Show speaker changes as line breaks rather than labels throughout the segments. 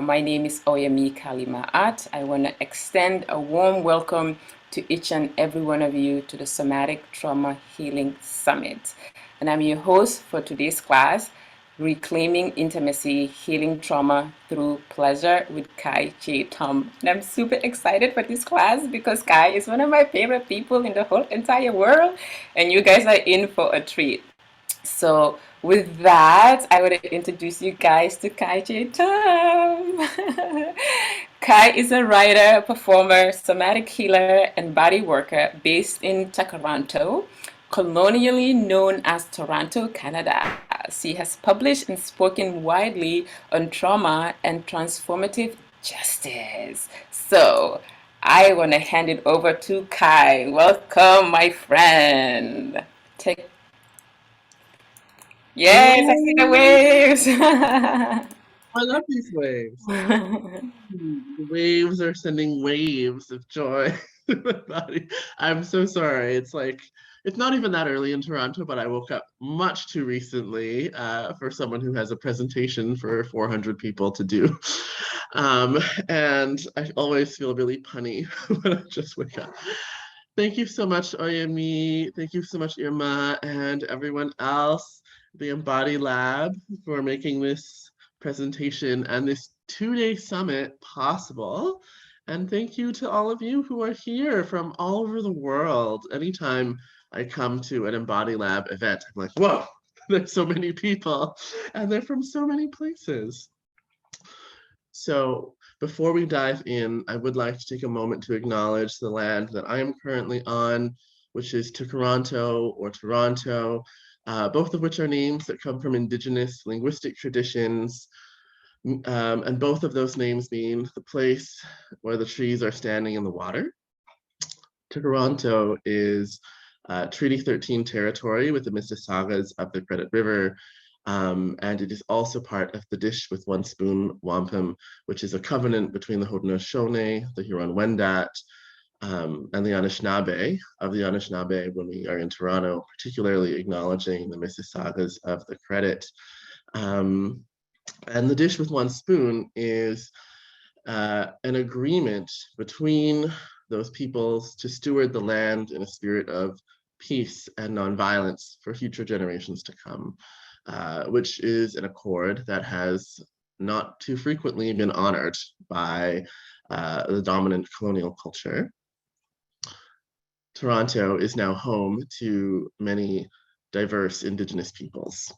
My name is Oyemi Kalimaat. I want to extend a warm welcome to each and every one of you to the Somatic Trauma Healing Summit. And I'm your host for today's class, Reclaiming Intimacy, Healing Trauma Through Pleasure with Cheng Thom. And I'm super excited for this class because Kai is one of my favorite people in the whole entire world, and you guys are in for a treat. So with that, I want to introduce you guys to Cheng Thom. Kai is a writer, performer, somatic healer, and body worker based in Toronto, colonially known as Toronto, Canada. She has published and spoken widely on trauma and transformative justice. So I want to hand it over to Kai. Welcome, my friend. Take Yes, I see the
Yay!
waves.
I love these waves. The waves are sending waves of joy to my body. I'm so sorry. It's not even that early in Toronto, but I woke up much too recently for someone who has a presentation for 400 people to do. Um, and I always feel really punny when I just wake up. Thank you so much, Oyemi. Thank you so much, Irma, and everyone else, the Embodied Lab, for making this presentation and this two-day summit possible. And thank you to all of you who are here from all over the world. Anytime I come to an Embodied Lab event, I'm like, whoa, there's so many people, and they're from so many places. So before we dive in, I would like to take a moment to acknowledge the land that I am currently on, which is Toronto or Toronto, both of which are names that come from Indigenous linguistic traditions. And both of those names mean the place where the trees are standing in the water. Toronto is Treaty 13 territory with the Mississaugas of the Credit River, and it is also part of the Dish with One Spoon Wampum, which is a covenant between the Haudenosaunee, the Huron-Wendat, and the Anishinaabe of the Anishinaabe when we are in Toronto, particularly acknowledging the Mississaugas of the Credit. And the Dish with One Spoon is an agreement between those peoples to steward the land in a spirit of peace and nonviolence for future generations to come, which is an accord that has not too frequently been honored by the dominant colonial culture. Toronto is now home to many diverse Indigenous peoples.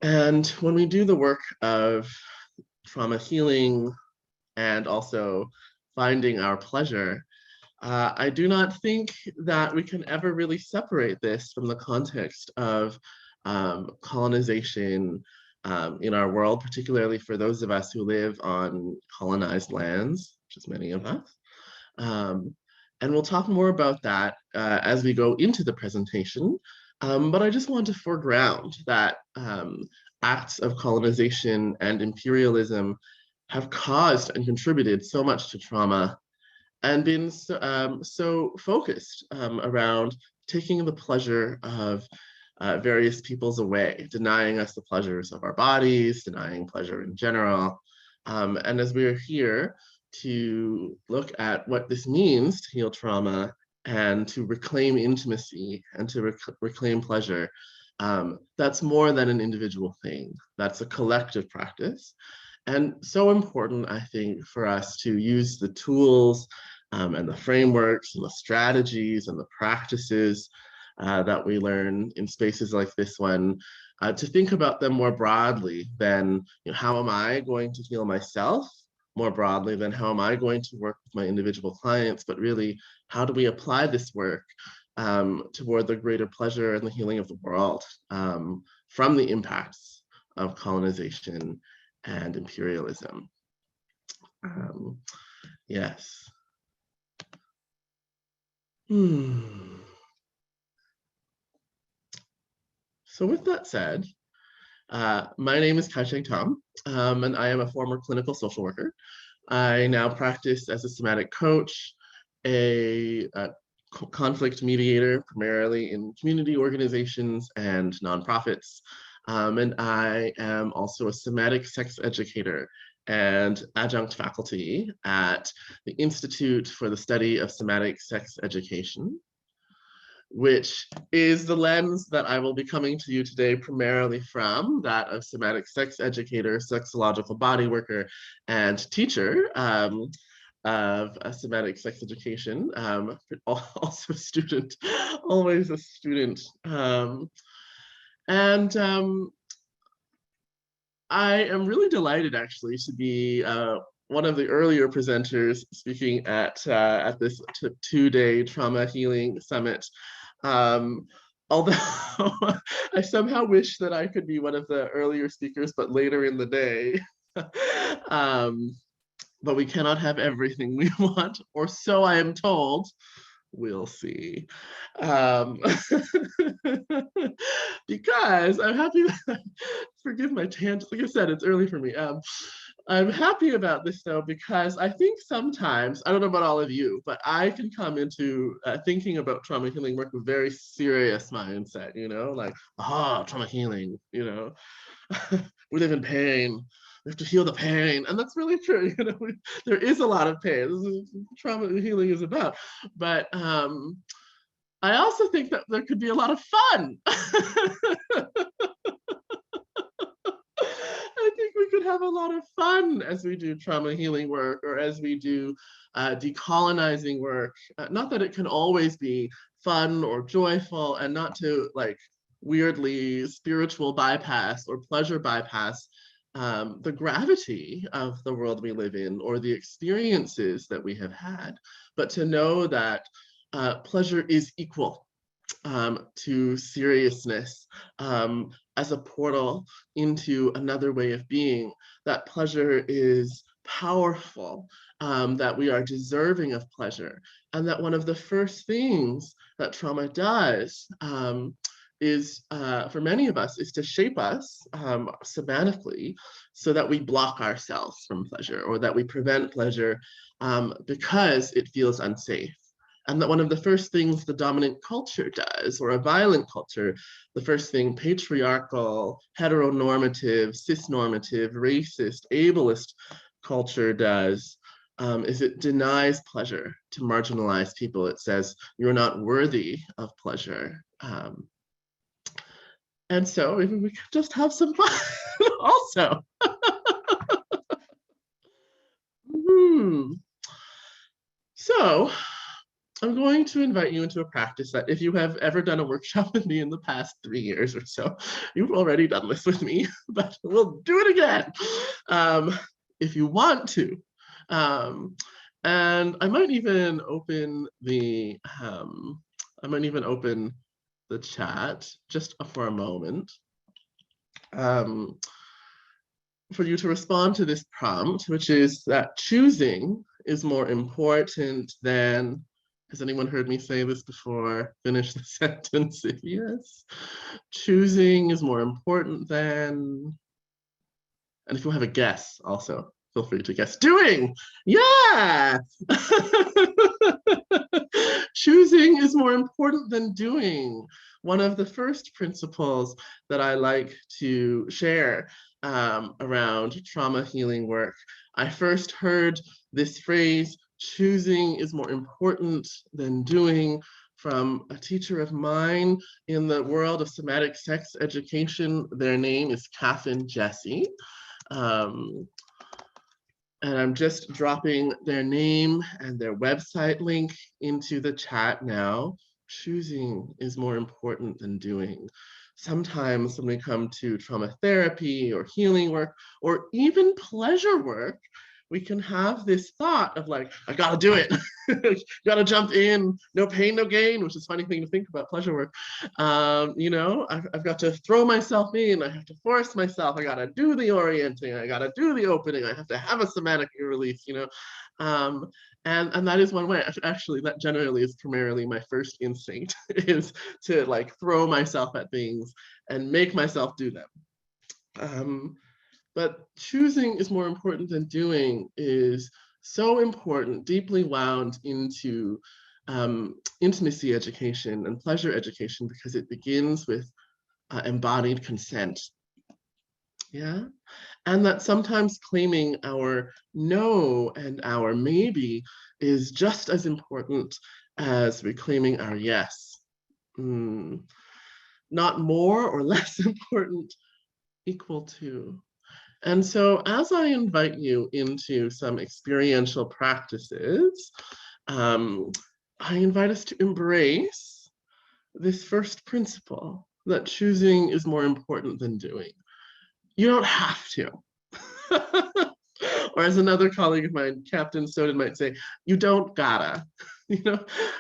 And when we do the work of trauma healing and also finding our pleasure, I do not think that we can ever really separate this from the context of colonization in our world, particularly for those of us who live on colonized lands, which is many of us. And we'll talk more about that as we go into the presentation. But I just want to foreground that acts of colonization and imperialism have caused and contributed so much to trauma and been so focused around taking the pleasure of various peoples away, denying us the pleasures of our bodies, denying pleasure in general. And as we are here to look at what this means to heal trauma and to reclaim intimacy and to reclaim pleasure, that's more than an individual thing. That's a collective practice. And so important, I think, for us to use the tools and the frameworks and the strategies and the practices that we learn in spaces like this one, to think about them more broadly than, how am I going to heal myself, more broadly than how am I going to work with my individual clients, but really, how do we apply this work toward the greater pleasure and the healing of the world from the impacts of colonization and imperialism. Yes. So with that said, my name is Cheng Thom, and I am a former clinical social worker. I now practice as a somatic coach, a conflict mediator, primarily in community organizations and nonprofits, And I am also a somatic sex educator and adjunct faculty at the Institute for the Study of Somatic Sex Education, which is the lens that I will be coming to you today primarily from, that of somatic sex educator, sexological body worker, and teacher of somatic sex education, also a student, always a student. And I am really delighted actually to be one of the earlier presenters speaking at this two-day Trauma Healing Summit. Although I somehow wish that I could be one of the earlier speakers, but later in the day. But we cannot have everything we want, or so I am told. We'll see. Because I'm happy, forgive my tangent, like I said, it's early for me. I'm happy about this though, because I think sometimes, I don't know about all of you, but I can come into thinking about trauma healing work with a very serious mindset, you know, like, trauma healing, you know, we live in pain. We have to heal the pain. And that's really true. You know, there is a lot of pain. This is what trauma healing is about. But I also think that there could be a lot of fun. I think we could have a lot of fun as we do trauma healing work, or as we do decolonizing work. Not that it can always be fun or joyful, and not to like weirdly spiritual bypass or pleasure bypass the gravity of the world we live in, or the experiences that we have had, but to know that pleasure is equal to seriousness, as a portal into another way of being, that pleasure is powerful, that we are deserving of pleasure, and that one of the first things that trauma does is, for many of us, is to shape us somatically so that we block ourselves from pleasure, or that we prevent pleasure because it feels unsafe. And that one of the first things the dominant culture does, or a violent culture, the first thing patriarchal, heteronormative, cisnormative, racist, ableist culture does, is it denies pleasure to marginalized people. It says, you're not worthy of pleasure. And so maybe we could just have some fun also. So I'm going to invite you into a practice that, if you have ever done a workshop with me in the past 3 years or so, you've already done this with me, but we'll do it again if you want to. And I might even open the chat just for a moment for you to respond to this prompt, which is that choosing is more important than, has anyone heard me say this before? Finish the sentence if yes. Choosing is more important than, and if you have a guess also, feel free to guess. Doing, yeah! Choosing is more important than doing. One of the first principles that I like to share around trauma healing work, I first heard this phrase, choosing is more important than doing, from a teacher of mine in the world of somatic sex education. Their name is Catherine Jesse. And I'm just dropping their name and their website link into the chat now. Choosing is more important than doing. Sometimes when we come to trauma therapy or healing work, or even pleasure work, we can have this thought of like, I gotta do it. Gotta jump in, no pain, no gain, which is a funny thing to think about pleasure work. You know, I've got to throw myself in, I have to force myself, I gotta do the orienting, I gotta do the opening, I have to have a somatic release, you know. And that is one way. Actually, that generally is primarily my first instinct, is to like throw myself at things and make myself do them. But choosing is more important than doing is so important, deeply wound into intimacy education and pleasure education, because it begins with embodied consent. Yeah. And that sometimes claiming our no and our maybe is just as important as reclaiming our yes. Not more or less important, equal to. And so as I invite you into some experiential practices, I invite us to embrace this first principle that choosing is more important than doing. You don't have to. Or as another colleague of mine, Captain Soden, might say, you don't gotta.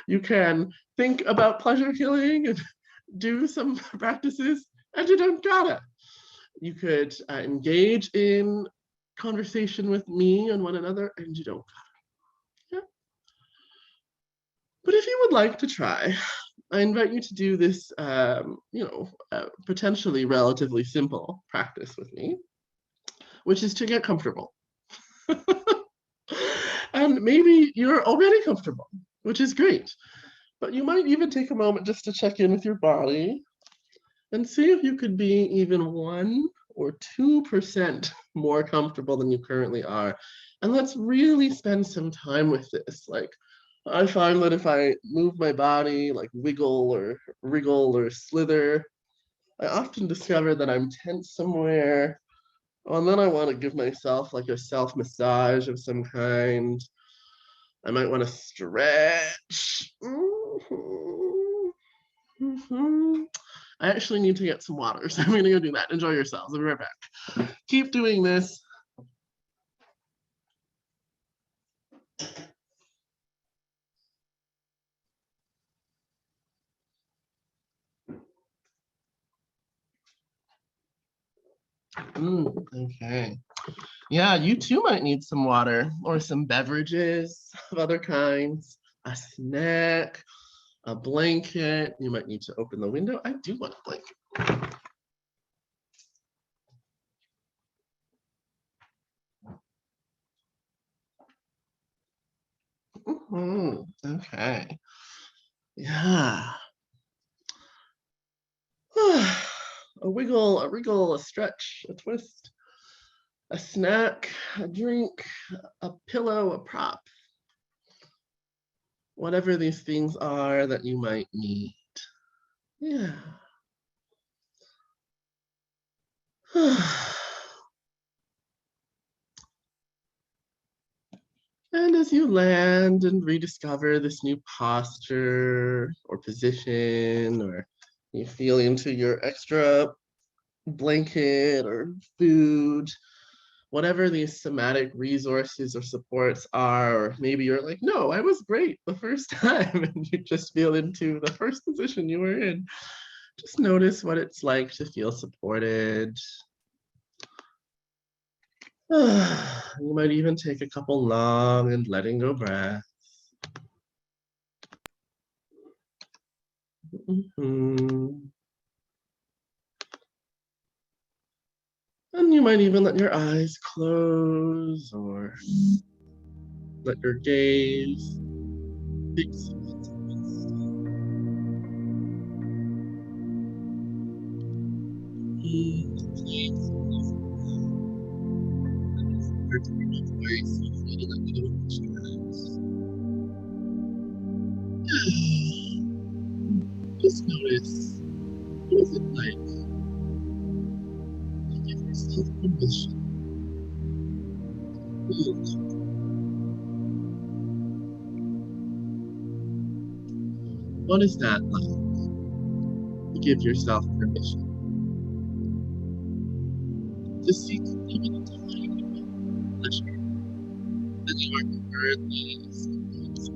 You can think about pleasure killing and do some practices, and you don't gotta. You could engage in conversation with me and one another, and you don't gotta. Yeah. But if you would like to try, I invite you to do this, potentially relatively simple practice with me, which is to get comfortable. And maybe you're already comfortable, which is great. But you might even take a moment just to check in with your body and see if you could be even 1 or 2% more comfortable than you currently are. And let's really spend some time with this. Like, I find that if I move my body, like wiggle or wriggle or slither, I often discover that I'm tense somewhere. Oh, and then I want to give myself like a self massage of some kind. I might want to stretch. I actually need to get some water, so I'm going to go do that. Enjoy yourselves. I'll be right back. Keep doing this. Okay. Yeah, you too might need some water or some beverages of other kinds, a snack, a blanket. You might need to open the window. I do want a blanket. Okay. Yeah. A wiggle, a wriggle, a stretch, a twist, a snack, a drink, a pillow, a prop. Whatever these things are that you might need. Yeah. And as you land and rediscover this new posture or position, or you feel into your extra blanket or food, whatever these somatic resources or supports are, or maybe you're like, no, I was great the first time, and you just feel into the first position you were in. Just notice what it's like to feel supported. You might even take a couple long and letting go breaths. And you might even let your eyes close or let your gaze fix. Just notice, what is it like to give yourself permission to feel? What is that like to give yourself permission to seek even a tiny bit of pleasure that you are currently experiencing?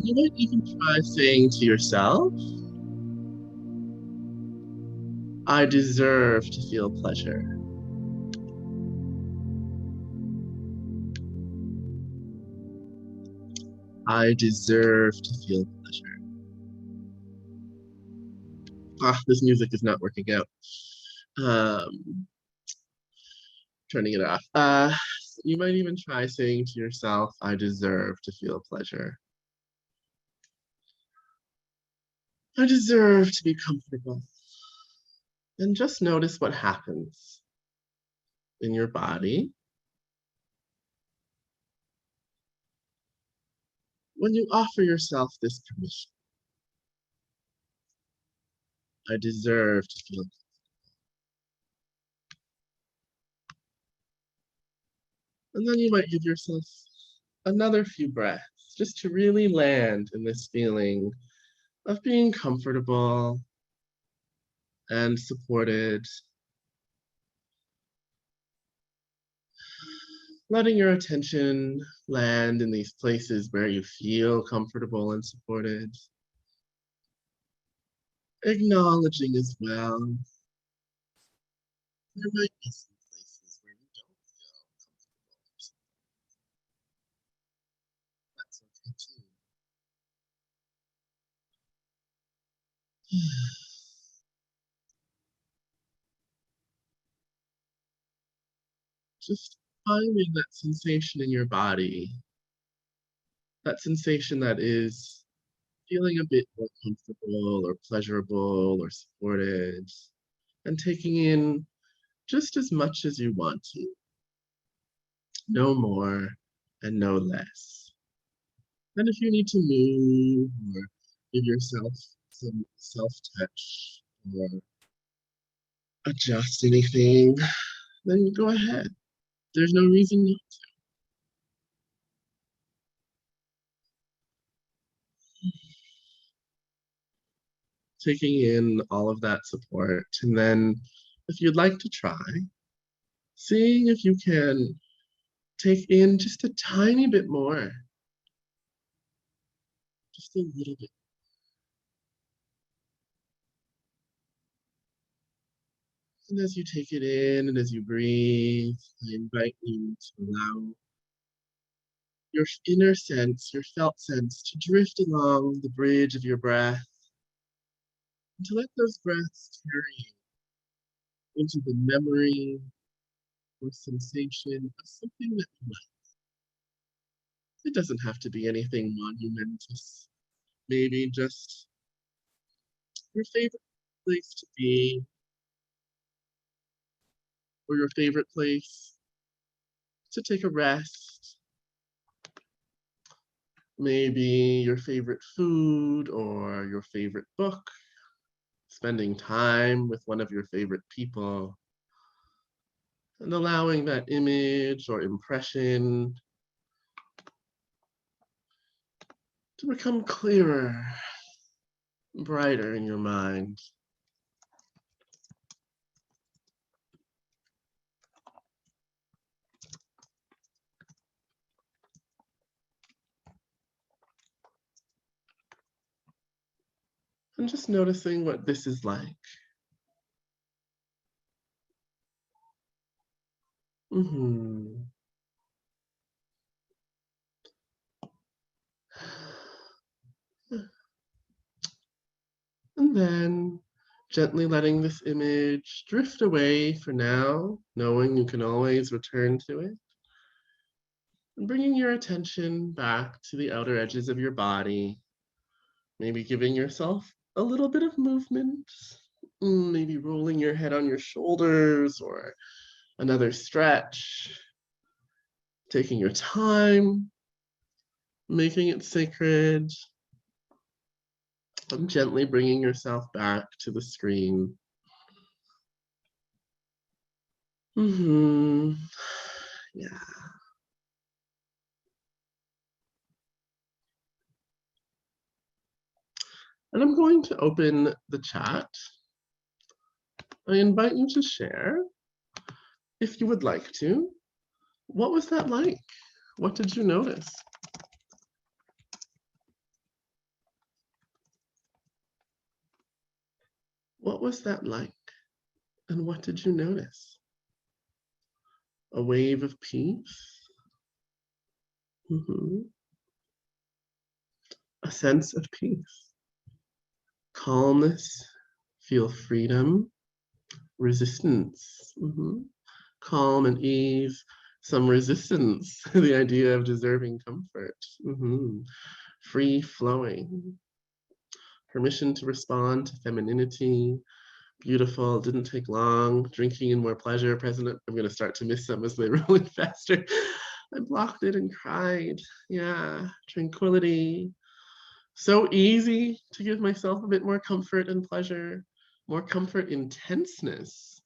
You might even try saying to yourself, I deserve to feel pleasure. I deserve to feel pleasure. This music is not working out. Turning it off. You might even try saying to yourself, I deserve to feel pleasure. I deserve to be comfortable. And just notice what happens in your body when you offer yourself this permission. I deserve to feel. And then you might give yourself another few breaths just to really land in this feeling of being comfortable and supported, letting your attention land in these places where you feel comfortable and supported, acknowledging as well there might be some places where you don't feel comfortable. That's okay too. Just finding that sensation in your body, that sensation that is feeling a bit more comfortable or pleasurable or supported, and taking in just as much as you want to, no more and no less. And if you need to move or give yourself some self-touch or adjust anything, then you go ahead. There's no reason not to. Taking in all of that support, and then if you'd like to try, seeing if you can take in just a tiny bit more, just a little bit. And as you take it in and as you breathe, I invite you to allow your inner sense, your felt sense, to drift along the bridge of your breath and to let those breaths carry you into the memory or sensation of something that you like. It doesn't have to be anything monumentous. Maybe just your favorite place to be or your favorite place to take a rest. Maybe your favorite food or your favorite book, spending time with one of your favorite people, and allowing that image or impression to become clearer, brighter in your mind. And just noticing what this is like. Mm-hmm. And then gently letting this image drift away for now, knowing you can always return to it. And bringing your attention back to the outer edges of your body, maybe giving yourself a little bit of movement, maybe rolling your head on your shoulders or another stretch, taking your time, making it sacred, and gently bringing yourself back to the screen. Mm-hmm. Yeah. And I'm going to open the chat. I invite you to share, if you would like to. What was that like? What did you notice? What was that like? And what did you notice? A wave of peace? Mm-hmm. A sense of peace. Calmness, feel freedom, resistance. Mm-hmm. Calm and ease, some resistance, the idea of deserving comfort. Mm-hmm. Free flowing. permission to respond to femininity. Beautiful, didn't take long. Drinking in more pleasure, present. I'm gonna start to miss some as they roll in faster. I blocked it and cried. Yeah, tranquility. So easy to give myself a bit more comfort and pleasure, more comfort in tenseness.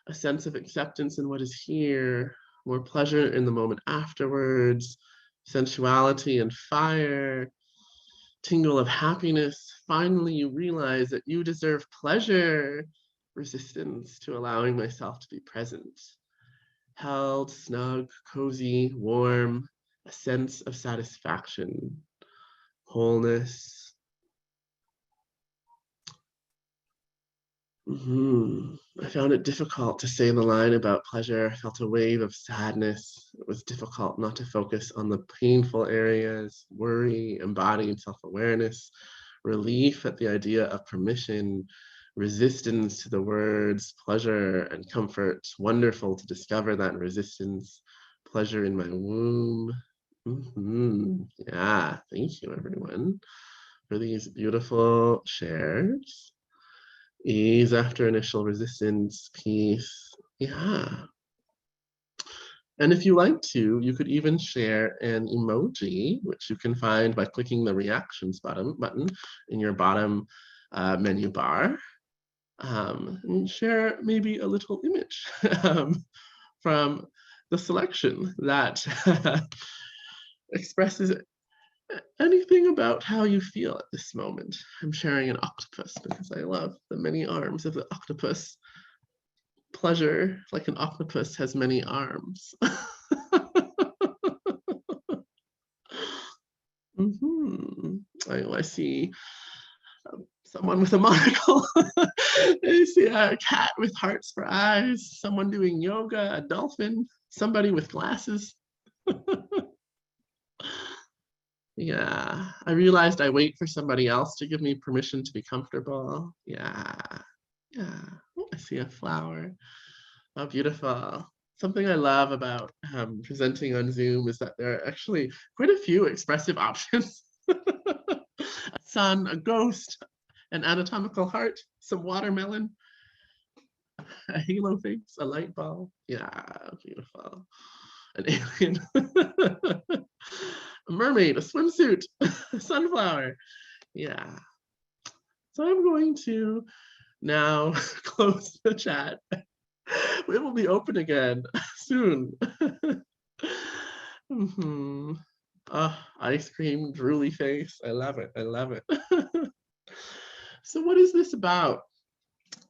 A sense of acceptance in what is here, more pleasure in the moment afterwards, sensuality and fire, tingle of happiness. Finally, you realize that you deserve pleasure, resistance to allowing myself to be present. Held, snug, cozy, warm, a sense of satisfaction, wholeness. I found it difficult to say the line about pleasure. I felt a wave of sadness. It was difficult not to focus on the painful areas, worry, embodied self-awareness, relief at the idea of permission, resistance to the words pleasure and comfort. Wonderful to discover that resistance, pleasure in my womb. Yeah, thank you everyone for these beautiful shares. Ease after initial resistance, peace. Yeah. And if you like to, you could even share an emoji, which you can find by clicking the reactions button in your bottom menu bar. And share maybe a little image from the selection that expresses anything about how you feel at this moment. I'm sharing an octopus because I love the many arms of the octopus. Pleasure, like an octopus, has many arms. I see someone with a monocle. I see a cat with hearts for eyes, someone doing yoga, a dolphin, somebody with glasses. Yeah, I realized I wait for somebody else to give me permission to be comfortable. Yeah. Oh, I see a flower. Oh, beautiful. Something I love about presenting on Zoom is that there are actually quite a few expressive options. A sun, a ghost, an anatomical heart, some watermelon, a halo face, a light bulb. Yeah, beautiful. An alien. A mermaid, a swimsuit, a sunflower. Yeah. So I'm going to now close the chat. It will be open again soon. Ice cream, drooly face. I love it. I love it. So what is this about?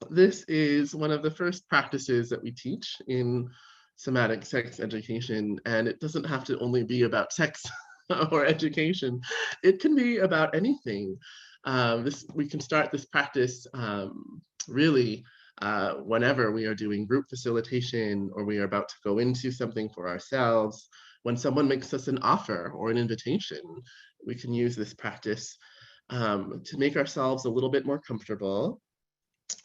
This is one of the first practices that we teach in somatic sex education, and it doesn't have to only be about sex or education. It can be about anything. We can start this practice really whenever we are doing group facilitation or we are about to go into something for ourselves. When someone makes us an offer or an invitation, we can use this practice to make ourselves a little bit more comfortable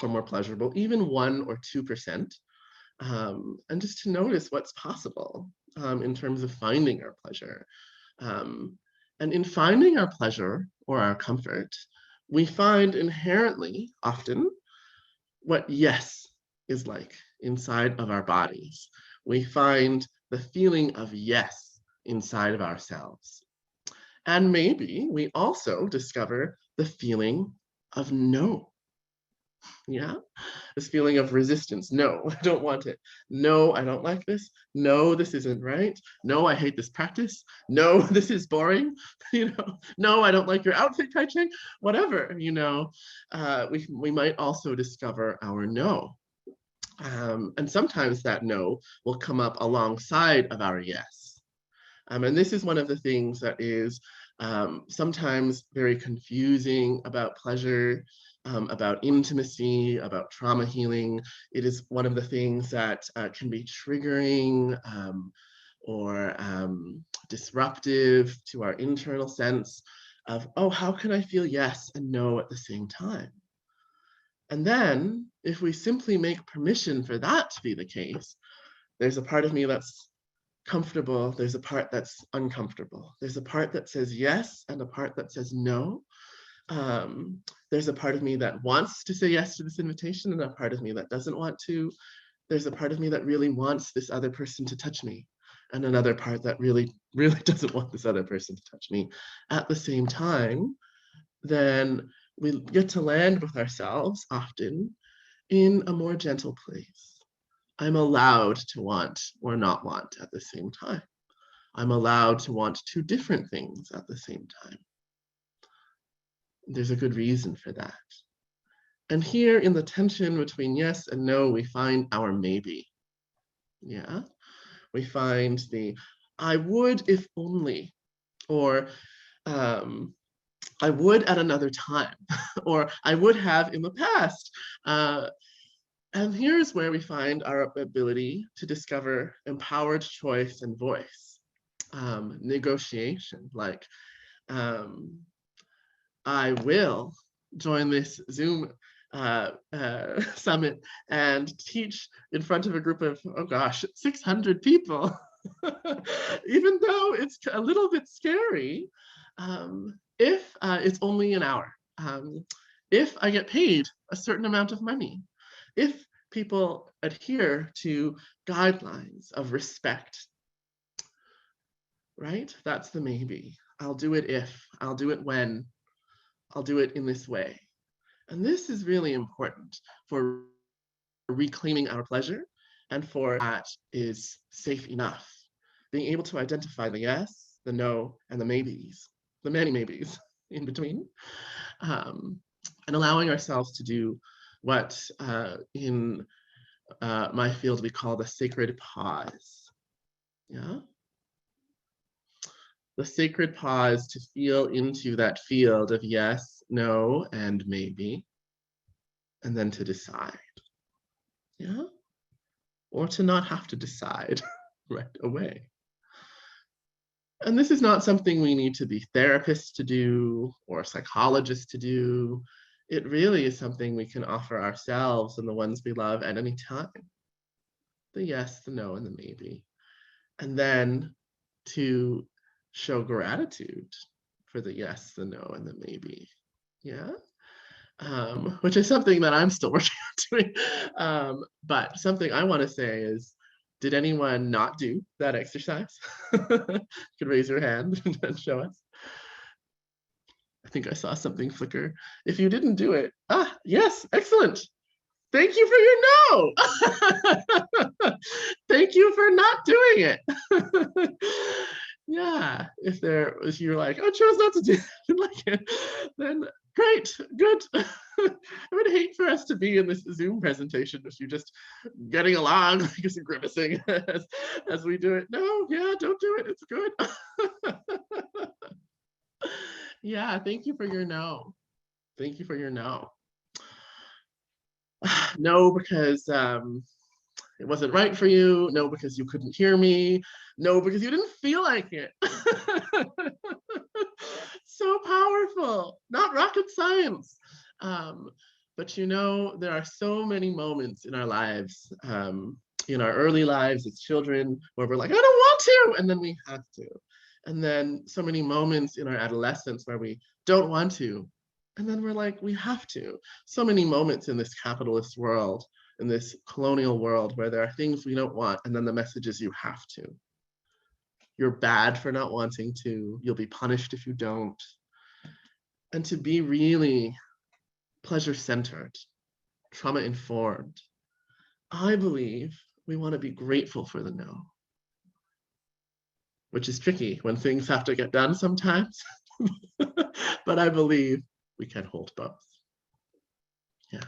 or more pleasurable, even 1 or 2%, and just to notice what's possible in terms of finding our pleasure. And in finding our pleasure or our comfort, we find inherently often what yes is like inside of our bodies. We find the feeling of yes inside of ourselves. And maybe we also discover the feeling of no. Yeah, this feeling of resistance. No, I don't want it. No, I don't like this. No, this isn't right. No, I hate this practice. No, this is boring. No, I don't like your outfit, Kai Cheng. Whatever, we might also discover our no. And sometimes that no will come up alongside of our yes. And this is one of the things that is sometimes very confusing about pleasure, about intimacy, about trauma healing. It is one of the things that can be triggering or disruptive to our internal sense of, oh, how can I feel yes and no at the same time? And then if we simply make permission for that to be the case, there's a part of me that's comfortable, there's a part that's uncomfortable. There's a part that says yes and a part that says no. There's a part of me that wants to say yes to this invitation and a part of me that doesn't want to. There's a part of me that really wants this other person to touch me, and another part that really, really doesn't want this other person to touch me. At the same time, then we get to land with ourselves often in a more gentle place. I'm allowed to want or not want at the same time. I'm allowed to want two different things at the same time. There's a good reason for that. And here in the tension between yes and no, we find our maybe. Yeah, we find the I would if only, or I would at another time, or I would have in the past. And here's where we find our ability to discover empowered choice and voice, negotiation, like I will join this Zoom summit and teach in front of a group of, oh gosh, 600 people. Even though it's a little bit scary, if it's only an hour, if I get paid a certain amount of money, if people adhere to guidelines of respect, right? That's the maybe. I'll do it if, I'll do it when, I'll do it in this way. And this is really important for reclaiming our pleasure and for that is safe enough. Being able to identify the yes, the no, and the maybes, the many maybes in between, and allowing ourselves to do what in my field we call the sacred pause. Yeah. The sacred pause to feel into that field of yes, no, and maybe, and then to decide. Yeah. Or to not have to decide right away. And this is not something we need to be therapists to do or psychologists to do. It really is something we can offer ourselves and the ones we love at any time. The yes, the no, and the maybe. And then to show gratitude for the yes, the no, and the maybe. Yeah. Which is something that I'm still working on doing. But something I want to say is, did anyone not do that exercise? You could raise your hand and show us. I think I saw something flicker. If you didn't do it, yes, excellent. Thank you for your no. Thank you for not doing it. Yeah, if you're like, oh, chose not to do it, like it, then great, good. I would hate for us to be in this Zoom presentation with you just getting along, just grimacing as we do it. No, yeah, don't do it. It's good. Yeah, thank you for your no. Thank you for your no. No, because it wasn't right for you. No, because you couldn't hear me. No, because you didn't feel like it. So powerful, not rocket science. But you know, there are so many moments in our lives, in our early lives as children, where we're like, I don't want to, and then we have to. And then so many moments in our adolescence where we don't want to, and then we're like, we have to. So many moments in this capitalist world, in this colonial world, where there are things we don't want, and then the message is you have to. You're bad for not wanting to. You'll be punished if you don't. And to be really pleasure-centered, trauma-informed, I believe we want to be grateful for the no, which is tricky when things have to get done sometimes. But I believe we can hold both. Yeah.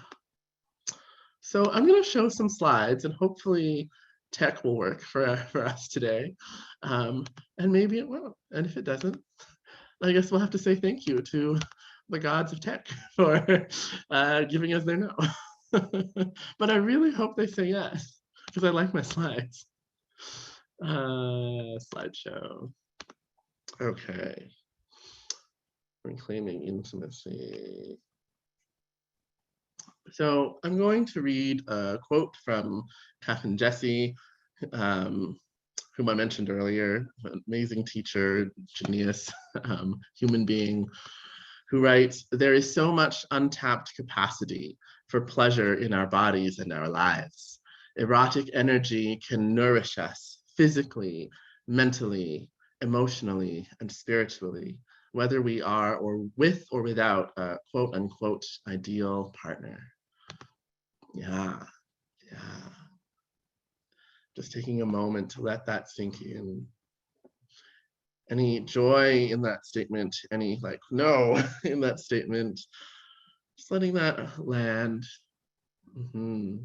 So I'm going to show some slides and hopefully tech will work for us today. And maybe it won't. And if it doesn't, I guess we'll have to say thank you to the gods of tech for giving us their no. But I really hope they say yes, because I like my slides. Slideshow. Okay. Reclaiming intimacy. So I'm going to read a quote from Kath and Jesse, whom I mentioned earlier, an amazing teacher, genius, human being, who writes, "There is so much untapped capacity for pleasure in our bodies and our lives. Erotic energy can nourish us physically, mentally, emotionally, and spiritually, whether we are or with or without a quote unquote ideal partner." Yeah, yeah. Just taking a moment to let that sink in. Any joy in that statement, any like no in that statement, just letting that land. Mm-hmm.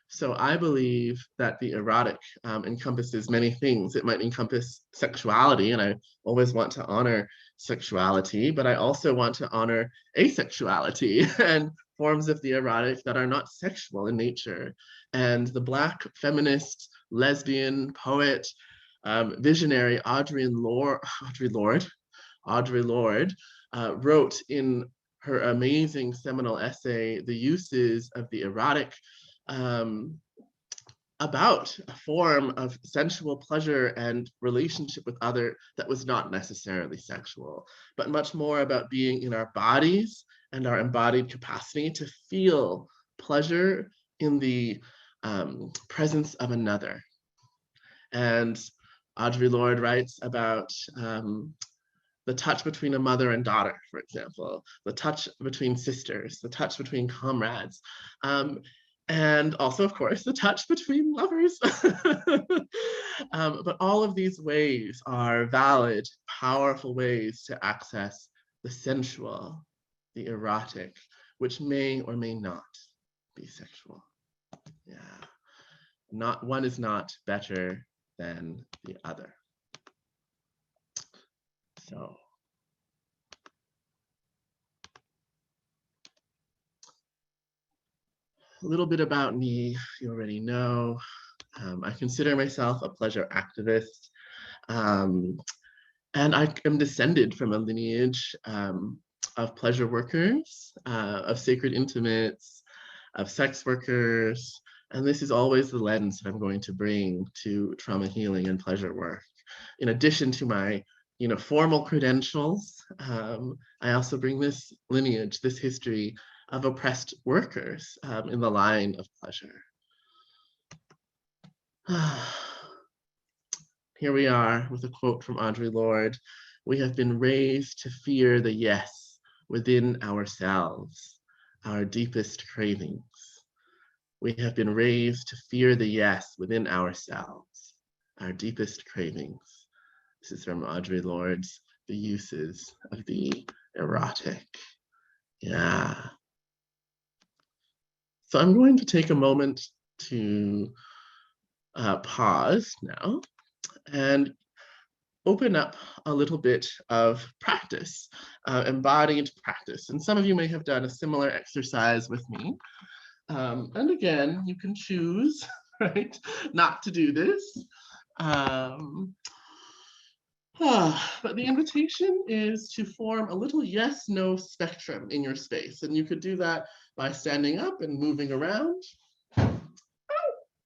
So I believe that the erotic encompasses many things. It might encompass sexuality, and I always want to honor sexuality, but I also want to honor asexuality and forms of the erotic that are not sexual in nature. And the Black feminist, lesbian, poet, visionary Audre Lorde wrote in her amazing seminal essay, The Uses of the Erotic, about a form of sensual pleasure and relationship with other that was not necessarily sexual, but much more about being in our bodies and our embodied capacity to feel pleasure in the presence of another. And Audre Lorde writes about the touch between a mother and daughter, for example, the touch between sisters, the touch between comrades, and also, of course, the touch between lovers. But all of these ways are valid, powerful ways to access the sensual, the erotic, which may or may not be sexual. Yeah, one is not better than the other. So, a little bit about me, you already know. I consider myself a pleasure activist, and I am descended from a lineage of pleasure workers, of sacred intimates, of sex workers, and this is always the lens that I'm going to bring to trauma healing and pleasure work. In addition to my formal credentials, I also bring this lineage, this history of oppressed workers in the line of pleasure. Here we are with a quote from Audre Lorde. "We have been raised to fear the yes within ourselves, our deepest cravings. We have been raised to fear the yes within ourselves, our deepest cravings." This is from Audre Lorde's The Uses of the Erotic. Yeah. So I'm going to take a moment to pause now and open up a little bit of practice, embodied practice. And some of you may have done a similar exercise with me. And again, you can choose, right, not to do this. But the invitation is to form a little yes-no spectrum in your space. And you could do that by standing up and moving around. Oh,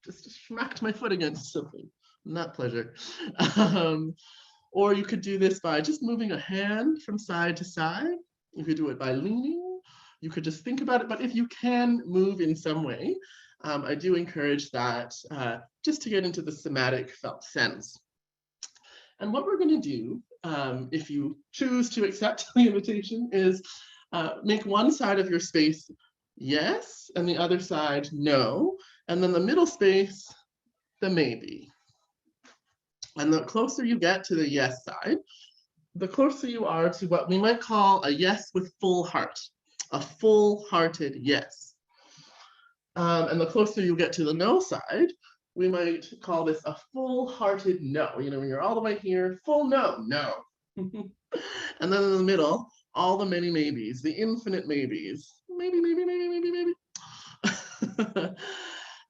just smacked my foot against something. Not pleasure. Or you could do this by just moving a hand from side to side. You could do it by leaning. You could just think about it. But if you can move in some way, I do encourage that just to get into the somatic felt sense. And what we're going to do, if you choose to accept the invitation, is make one side of your space yes, and the other side no, and then the middle space, the maybe. And the closer you get to the yes side, the closer you are to what we might call a yes with full heart, a full-hearted yes. And the closer you get to the no side, we might call this a full-hearted no. When you're all the way here, full no, no. And then in the middle, all the many maybes, the infinite maybes. Maybe, maybe, maybe, maybe, maybe.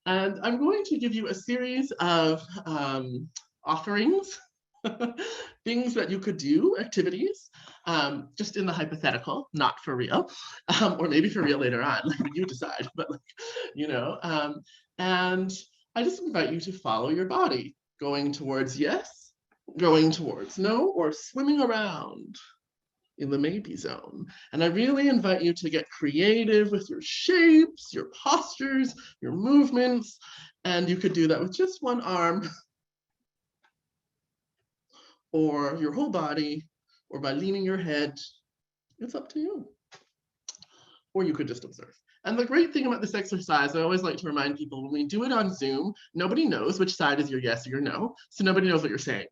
And I'm going to give you a series of offerings, things that you could do, activities, just in the hypothetical, not for real, or maybe for real later on, like you decide, but and I just invite you to follow your body. going towards yes, going towards no, or swimming around in the maybe zone. And I really invite you to get creative with your shapes, your postures, your movements, and you could do that with just one arm or your whole body, or by leaning your head. It's up to you. Or you could just observe. And the great thing about this exercise, I always like to remind people, when we do it on Zoom, nobody knows which side is your yes or your no, so nobody knows what you're saying.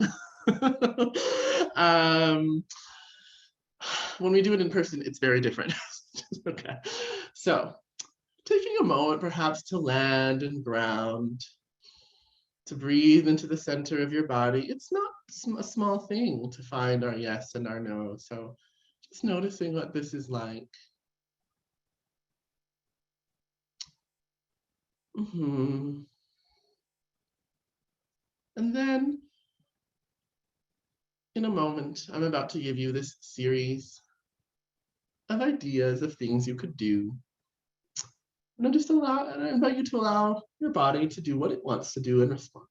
When we do it in person, it's very different. Okay, so taking a moment perhaps to land and ground, to breathe into the center of your body. It's not a small thing to find our yes and our no, so just noticing what this is like. And then in a moment, I'm about to give you this series of ideas of things you could do. And I invite you to allow your body to do what it wants to do in response.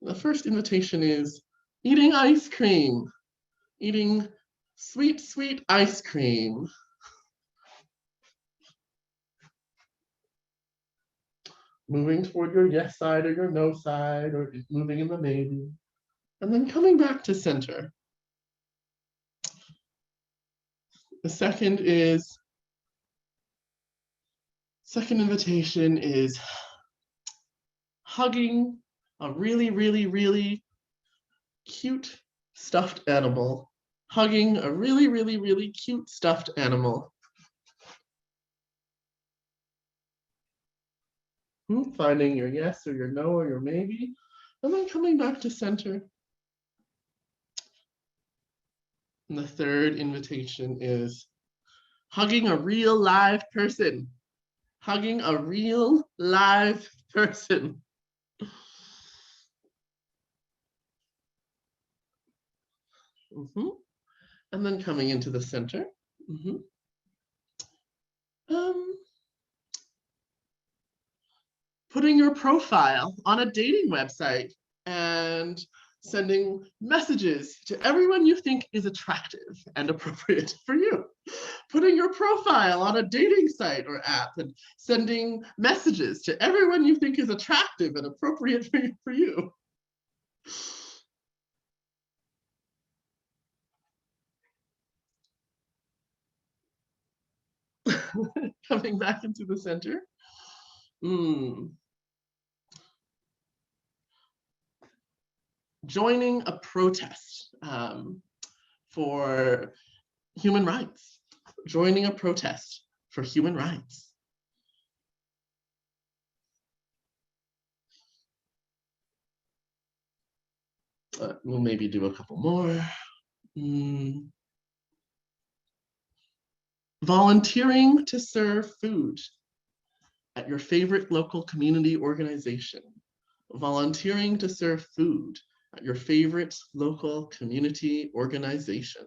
The first invitation is eating ice cream, eating sweet, sweet ice cream. Moving toward your yes side or your no side, or moving in the maybe. And then coming back to center. The second invitation is hugging a really, really, really cute stuffed animal. Hugging a really, really, really cute stuffed animal. Finding your yes or your no or your maybe, and then coming back to center. And the third invitation is hugging a real live person. Hugging a real live person. And then coming into the center. Putting your profile on a dating website and sending messages to everyone you think is attractive and appropriate for you. Putting your profile on a dating site or app and sending messages to everyone you think is attractive and appropriate for you. Coming back into the center. Joining a protest for human rights. Joining a protest for human rights. We'll maybe do a couple more. Volunteering to serve food at your favorite local community organization. Volunteering to serve food at your favorite local community organization.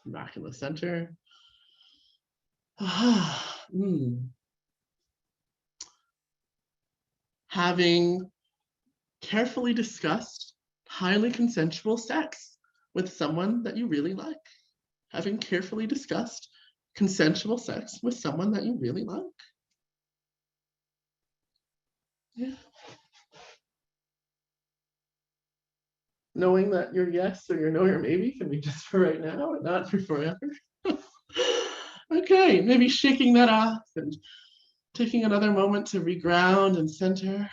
Back in the center. Having carefully discussed highly consensual sex with someone that you really like. Having carefully discussed consensual sex with someone that you really like. Yeah. Knowing that your yes or your no or maybe can be just for right now and not for forever. Okay, maybe shaking that off and taking another moment to reground and center.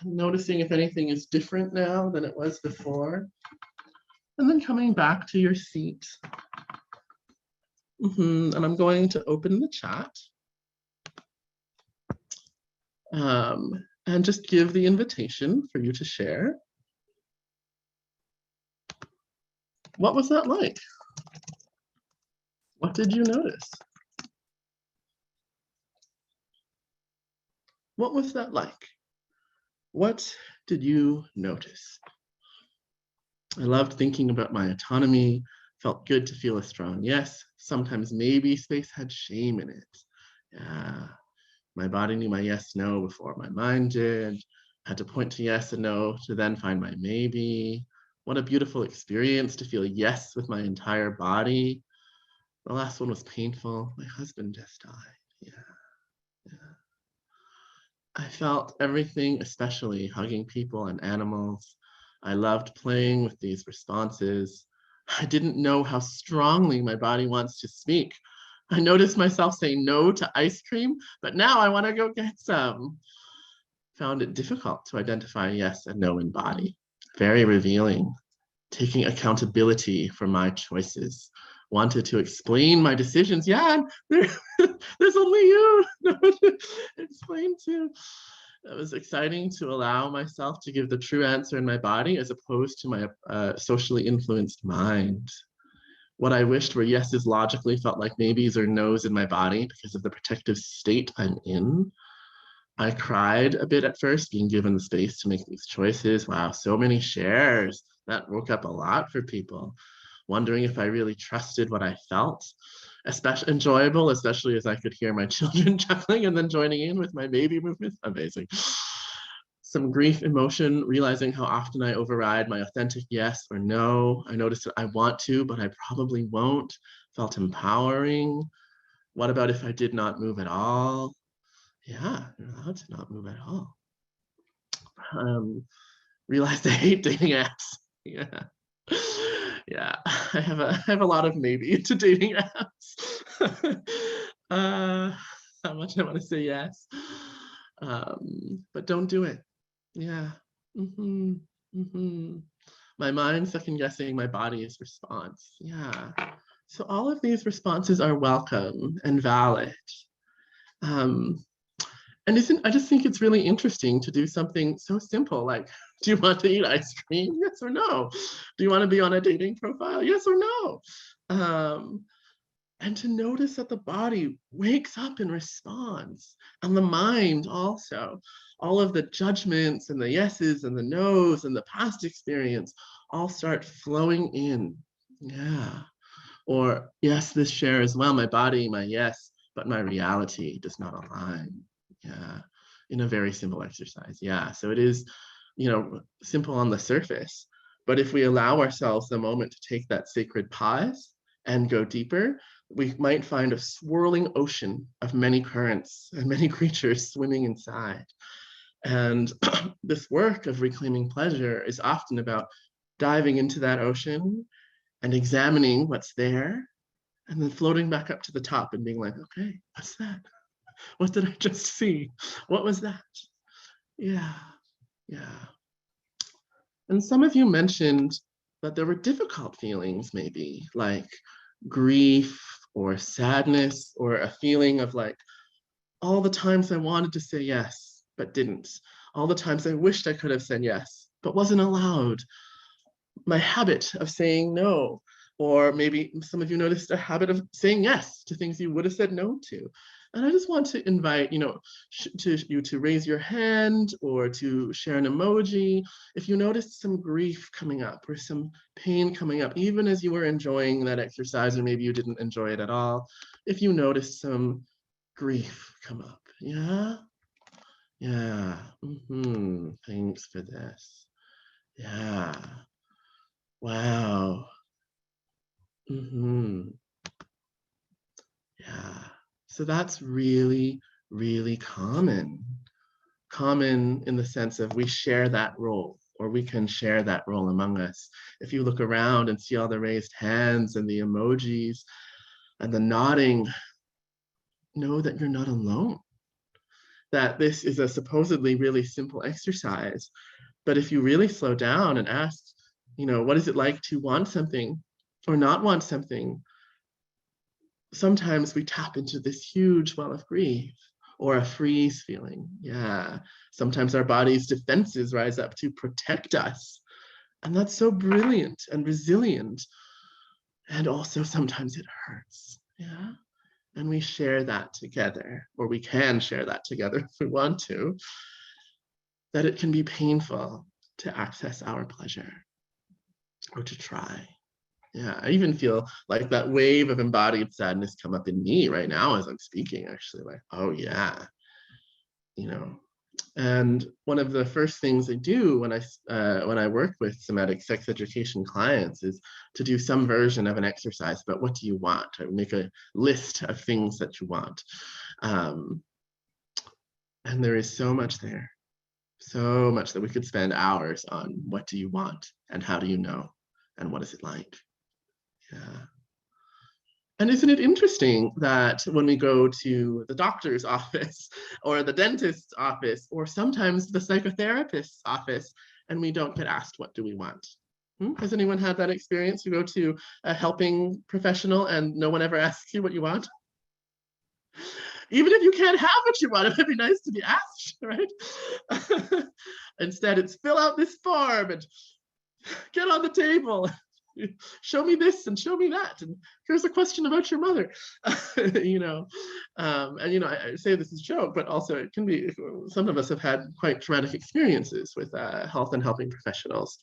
Noticing if anything is different now than it was before. And then coming back to your seat. And I'm going to open the chat. And just give the invitation for you to share. What was that like? What did you notice? What was that like? What did you notice? I loved thinking about my autonomy, Felt good to feel a strong yes. Sometimes maybe space had shame in it. Yeah. My body knew my yes, no before my mind did. Had to point to yes and no to then find my maybe. What a beautiful experience to feel yes with my entire body. The last one was painful. My husband just died. Yeah. I felt everything, especially hugging people and animals. I loved playing with these responses. I didn't know how strongly my body wants to speak. I noticed myself saying no to ice cream, but now I want to go get some. Found it difficult to identify yes and no in body. Very revealing. Taking accountability for my choices. Wanted to explain my decisions. Yeah, there's only you to explain to. It was exciting to allow myself to give the true answer in my body as opposed to my socially influenced mind. What I wished were yeses logically felt like maybes or nos in my body because of the protective state I'm in. I cried a bit at first, being given the space to make these choices. Wow, so many shares. That woke up a lot for people. Wondering if I really trusted what I felt. Especially enjoyable, especially as I could hear my children chuckling and then joining in with my baby movements. Amazing. Some grief emotion, realizing how often I override my authentic yes or no. I noticed that I want to, but I probably won't. Felt empowering. What about if I did not move at all? Yeah, you're allowed to not move at all. Realized I hate dating apps. Yeah. Yeah, I have a lot of maybe into dating apps. How much I want to say yes, but don't do it. Yeah. Mm-hmm. Mm-hmm. My mind second guessing my body's response. Yeah. So all of these responses are welcome and valid. Um, and I just think it's really interesting to do something so simple like, do you want to eat ice cream? Yes or no? Do you want to be on a dating profile? Yes or no? And to notice that the body wakes up and responds, and the mind also. All of the judgments and the yeses and the nos and the past experience all start flowing in. Yeah. Or, yes, this share as well, my body, my yes, but my reality does not align. Yeah, in a very simple exercise. Yeah, so it is, simple on the surface. But if we allow ourselves the moment to take that sacred pause and go deeper, we might find a swirling ocean of many currents and many creatures swimming inside. And this work of reclaiming pleasure is often about diving into that ocean and examining what's there and then floating back up to the top and being like, okay, what's that? What did I just see? What was that? Yeah, yeah. And some of you mentioned that there were difficult feelings, maybe like grief or sadness or a feeling of like all the times I wanted to say yes, but didn't. All the times I wished I could have said yes, but wasn't allowed. My habit of saying no, or maybe some of you noticed a habit of saying yes to things you would have said no to. And I just want to invite, to raise your hand or to share an emoji if you noticed some grief coming up or some pain coming up, even as you were enjoying that exercise, or maybe you didn't enjoy it at all. If you noticed some grief come up, yeah, yeah. Thanks for this. Yeah. Wow. Yeah. So that's really, really common. Common in the sense of we share that role, or we can share that role among us. If you look around and see all the raised hands and the emojis and the nodding, know that you're not alone. That this is a supposedly really simple exercise. But if you really slow down and ask, what is it like to want something or not want something? Sometimes we tap into this huge well of grief or a freeze feeling. Yeah. Sometimes our body's defenses rise up to protect us. And that's so brilliant and resilient. And also sometimes it hurts. Yeah. And we share that together, or we can share that together if we want to, that it can be painful to access our pleasure or to try. Yeah, I even feel like that wave of embodied sadness come up in me right now as I'm speaking, actually, like, oh yeah, you know. And one of the first things I do when I work with somatic sex education clients is to do some version of an exercise about what do you want. I make a list of things that you want, um, and there is so much there, so much that we could spend hours on. What do you want, and how do you know, and what is it like? Yeah. And isn't it interesting that when we go to the doctor's office or the dentist's office or sometimes the psychotherapist's office and we don't get asked, what do we want? Has anyone had that experience? You go to a helping professional and no one ever asks you what you want? Even if you can't have what you want, it would be nice to be asked, right? Instead, it's fill out this form and get on the table. Show me this and show me that, and here's a question about your mother. you know and I say this as a joke, but also it can be, some of us have had quite traumatic experiences with health and helping professionals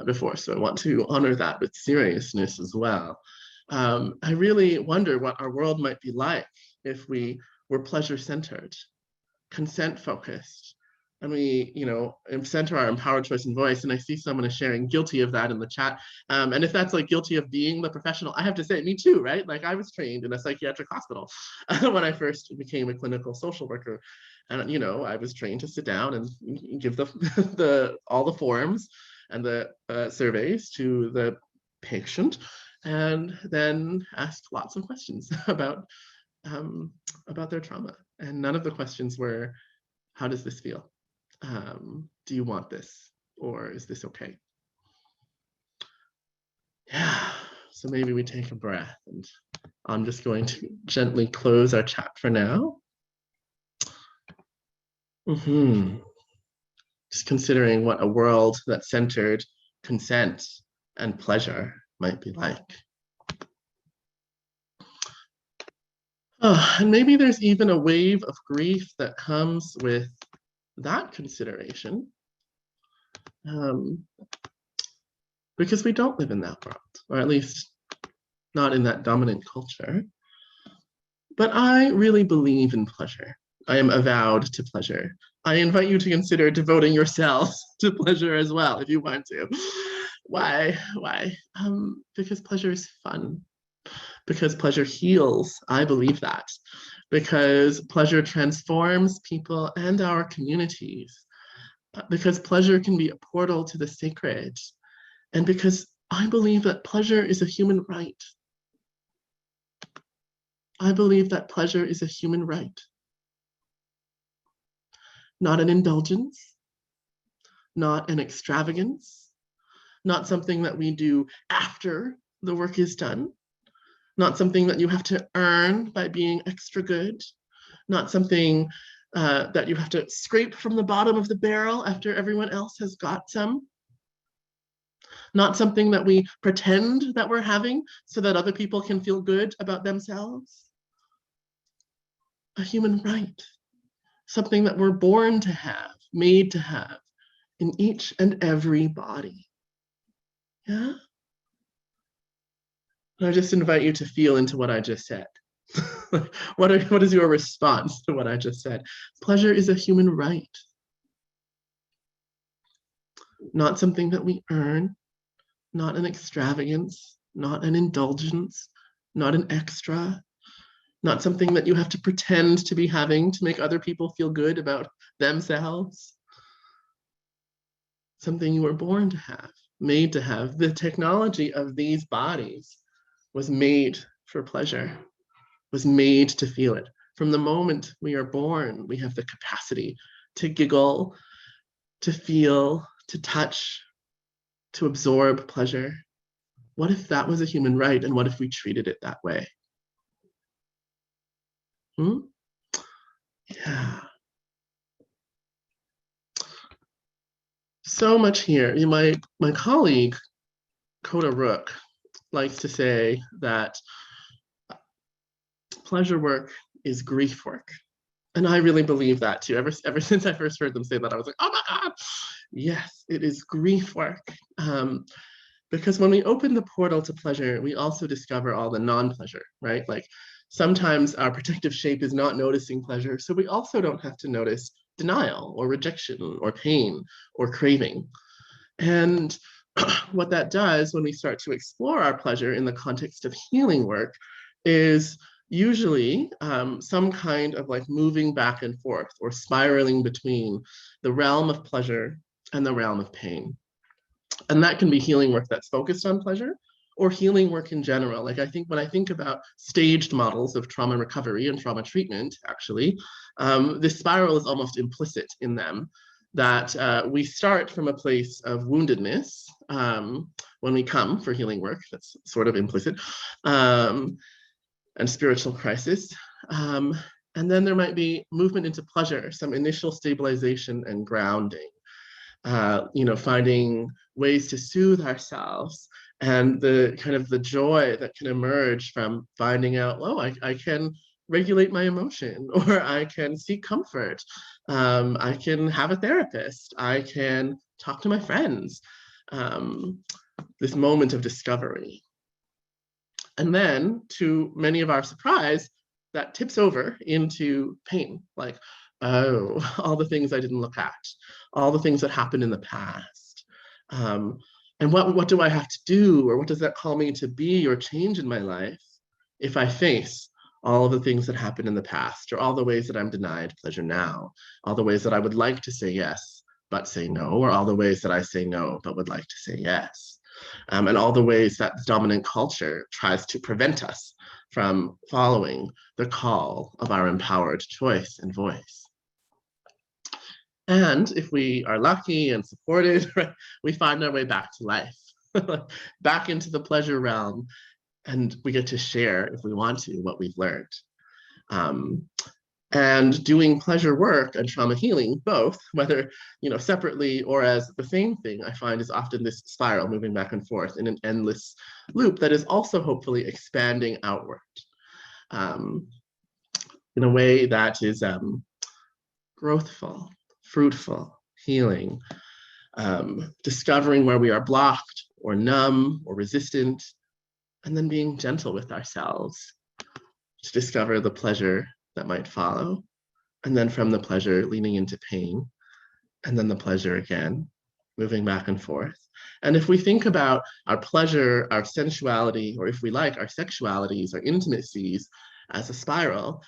before, so I want to honor that with seriousness as well. I really wonder what our world might be like if we were pleasure centered, consent focused, and we, center our empowered choice and voice. And I see someone is sharing guilty of that in the chat. And if that's like guilty of being the professional, I have to say, me too, right? Like I was trained in a psychiatric hospital when I first became a clinical social worker. And, I was trained to sit down and give all the forms and the surveys to the patient, and then ask lots of questions about their trauma. And none of the questions were, how does this feel? Do you want this? Or is this okay? Yeah, so maybe we take a breath, and I'm just going to gently close our chat for now. Just considering what a world that centered consent and pleasure might be like. Oh, and maybe there's even a wave of grief that comes with that consideration, because we don't live in that world, or at least not in that dominant culture. But I really believe in pleasure. I am avowed to pleasure. I invite you to consider devoting yourselves to pleasure as well, if you want to. Why? Because pleasure is fun. Because pleasure heals. I believe that. Because pleasure transforms people and our communities. Because pleasure can be a portal to the sacred. And because I believe that pleasure is a human right. I believe that pleasure is a human right. Not an indulgence, not an extravagance, not something that we do after the work is done, not something that you have to earn by being extra good, not something that you have to scrape from the bottom of the barrel after everyone else has got some, not something that we pretend that we're having so that other people can feel good about themselves. A human right, something that we're born to have, made to have in each and every body. Yeah? And I just invite you to feel into what I just said. What is your response to what I just said? Pleasure is a human right. Not something that we earn, not an extravagance, not an indulgence, not an extra, not something that you have to pretend to be having to make other people feel good about themselves. Something you were born to have, made to have. The technology of these bodies was made for pleasure, was made to feel it. From the moment we are born, we have the capacity to giggle, to feel, to touch, to absorb pleasure. What if that was a human right, and what if we treated it that way? Yeah. So much here. My colleague, Coda Rook, likes to say that pleasure work is grief work. And I really believe that too. Ever since I first heard them say that, I was like, oh my God, yes, it is grief work. Because when we open the portal to pleasure, we also discover all the non-pleasure, right? Like sometimes our protective shape is not noticing pleasure, so we also don't have to notice denial or rejection or pain or craving. And what that does when we start to explore our pleasure in the context of healing work is usually some kind of like moving back and forth or spiraling between the realm of pleasure and the realm of pain. And that can be healing work that's focused on pleasure or healing work in general. Like I think when I think about staged models of trauma recovery and trauma treatment, actually, this spiral is almost implicit in them, that we start from a place of woundedness when we come for healing work. That's sort of implicit, and spiritual crisis. And then there might be movement into pleasure, some initial stabilization and grounding. Finding ways to soothe ourselves and the kind of the joy that can emerge from finding out, oh, I can regulate my emotion, or I can seek comfort. I can have a therapist. I can talk to my friends. This moment of discovery. And then, to many of our surprise, that tips over into pain. Like, oh, all the things I didn't look at, all the things that happened in the past. And what do I have to do, or what does that call me to be or change in my life if I face all of the things that happened in the past, or all the ways that I'm denied pleasure now, all the ways that I would like to say yes, but say no, or all the ways that I say no, but would like to say yes. And all the ways that the dominant culture tries to prevent us from following the call of our empowered choice and voice. And if we are lucky and supported, right, we find our way back to life, back into the pleasure realm, and we get to share, if we want to, what we've learned. And doing pleasure work and trauma healing, both, whether separately or as the same thing, I find is often this spiral moving back and forth in an endless loop that is also hopefully expanding outward in a way that is growthful, fruitful, healing, discovering where we are blocked or numb or resistant, and then being gentle with ourselves to discover the pleasure that might follow. And then from the pleasure, leaning into pain, and then the pleasure again, moving back and forth. And if we think about our pleasure, our sensuality, or if we like, our sexualities, our intimacies as a spiral,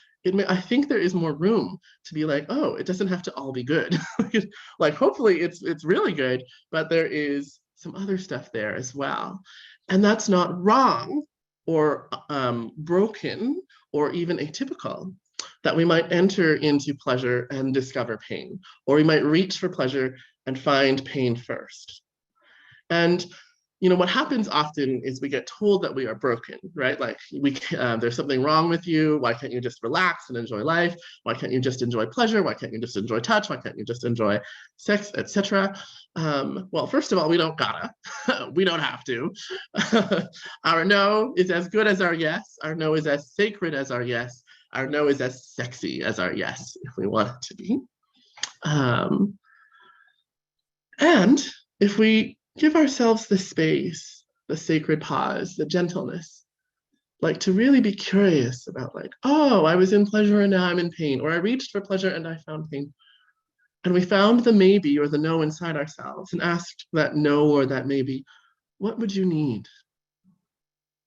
I think there is more room to be like, oh, it doesn't have to all be good. Like, hopefully it's really good, but there is some other stuff there as well. And that's not wrong or broken or even atypical, that we might enter into pleasure and discover pain, or we might reach for pleasure and find pain first. And what happens often is we get told that we are broken, right? Like there's something wrong with you. Why can't you just relax and enjoy life? Why can't you just enjoy pleasure? Why can't you just enjoy touch? Why can't you just enjoy sex, etc.? Well, first of all, we don't gotta. We don't have to. Our no is as good as our yes. Our no is as sacred as our yes. Our no is as sexy as our yes, if we want it to be. And if we give ourselves the space, the sacred pause, the gentleness, like to really be curious about like, oh, I was in pleasure and now I'm in pain, or I reached for pleasure and I found pain. And we found the maybe or the no inside ourselves and asked that no or that maybe, what would you need?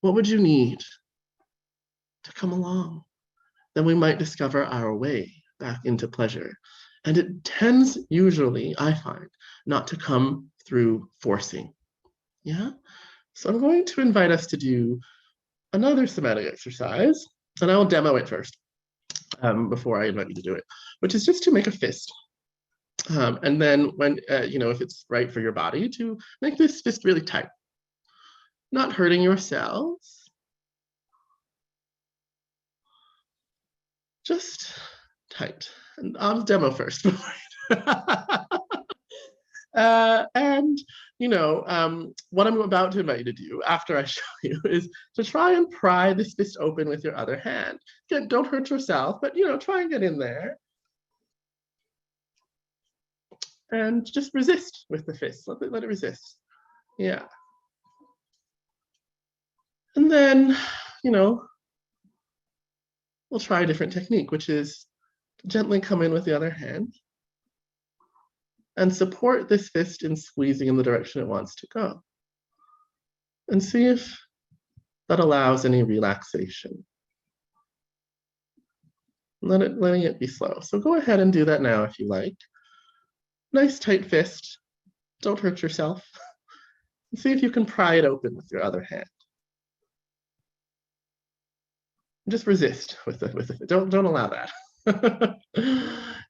What would you need to come along? Then we might discover our way back into pleasure. And it tends usually, I find, not to come through forcing. Yeah? So I'm going to invite us to do another somatic exercise, and I will demo it first before I invite you to do it, which is just to make a fist. And then when, if it's right for your body, to make this fist really tight, not hurting yourselves. Just tight. And I'll demo first. And what I'm about to invite you to do after I show you is to try and pry this fist open with your other hand. Again, don't hurt yourself, but try and get in there. And just resist with the fist. Let it resist. Yeah. And then, we'll try a different technique, which is gently come in with the other hand and support this fist in squeezing in the direction it wants to go. And see if that allows any relaxation. Letting it be slow. So go ahead and do that now if you like. Nice tight fist. Don't hurt yourself. And see if you can pry it open with your other hand. Just resist with it. Don't allow that.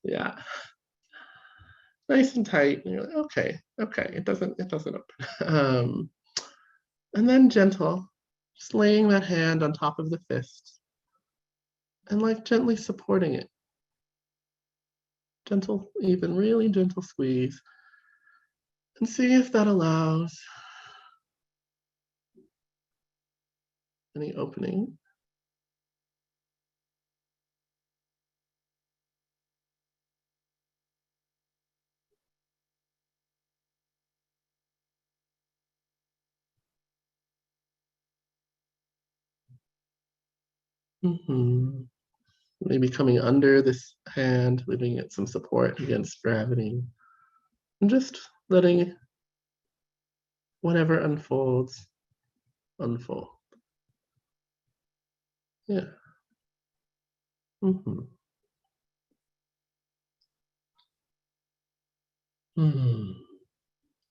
Yeah. Nice and tight. And you're like, okay, it doesn't open. And then gentle, just laying that hand on top of the fist and like gently supporting it. Gentle, even really gentle squeeze. And see if that allows any opening. Maybe coming under this hand, giving it some support against gravity. And just letting whatever unfolds, unfold. Yeah.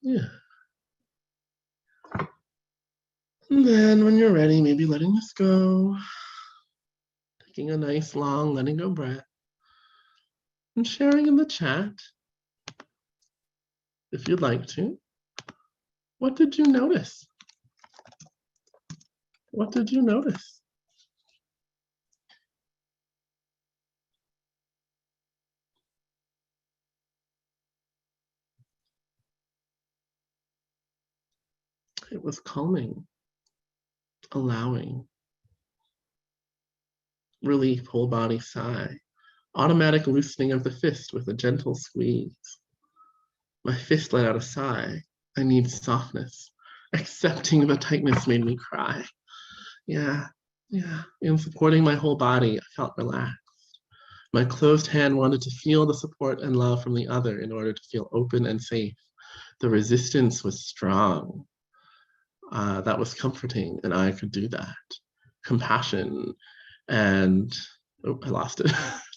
Yeah. And then when you're ready, maybe letting this go, taking a nice long letting go breath, and sharing in the chat, if you'd like to, what did you notice? What did you notice? It was calming, allowing, relief, whole body sigh, automatic loosening of the fist with a gentle squeeze. My fist let out a sigh. I need softness. Accepting the tightness made me cry. Yeah. In supporting my whole body, I felt relaxed. My closed hand wanted to feel the support and love from the other in order to feel open and safe. The resistance was strong. That was comforting, and I could do that. Compassion and, oh, I lost it.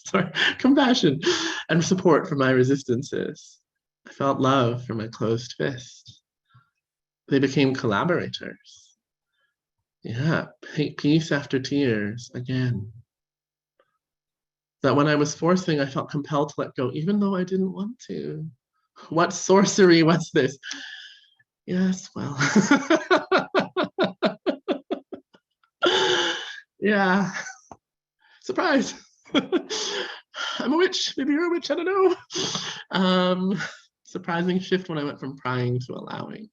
Sorry. Compassion and support for my resistances. I felt love for my closed fist. They became collaborators. Yeah, peace after tears again. That when I was forcing, I felt compelled to let go, even though I didn't want to. What sorcery was this? Yes, well. Yeah. Surprise. I'm a witch. Maybe you're a witch. I don't know. Surprising shift when I went from prying to allowing.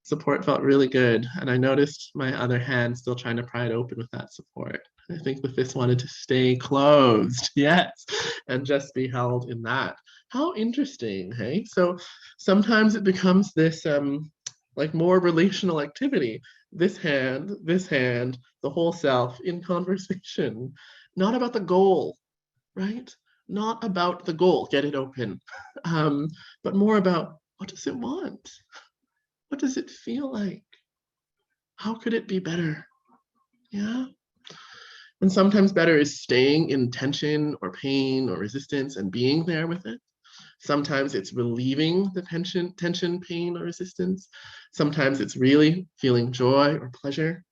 Support felt really good. And I noticed my other hand still trying to pry it open with that support. I think the fist wanted to stay closed, yes, and just be held in that. How interesting, hey? So sometimes it becomes this like more relational activity. This hand, the whole self in conversation, not about the goal, right? Not about the goal, get it open, but more about what does it want? What does it feel like? How could it be better? Yeah. And sometimes better is staying in tension or pain or resistance and being there with it. Sometimes it's relieving the tension, pain, or resistance. Sometimes it's really feeling joy or pleasure.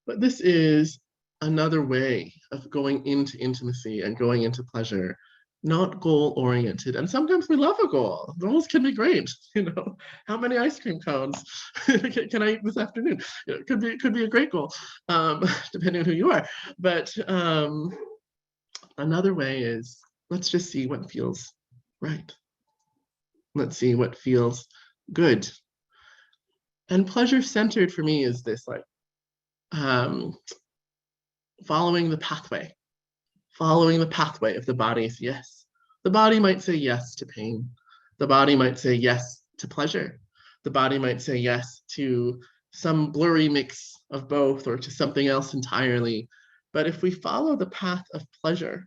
But this is another way of going into intimacy and going into pleasure, not goal-oriented. And sometimes we love a goal. Goals can be great. How many ice cream cones can I eat this afternoon? It could be a great goal, depending on who you are. But another way is, let's just see what feels right. Let's see what feels good. And pleasure-centered for me is this, like, following the pathway of the body's yes. The body might say yes to pain. The body might say yes to pleasure. The body might say yes to some blurry mix of both or to something else entirely. But if we follow the path of pleasure,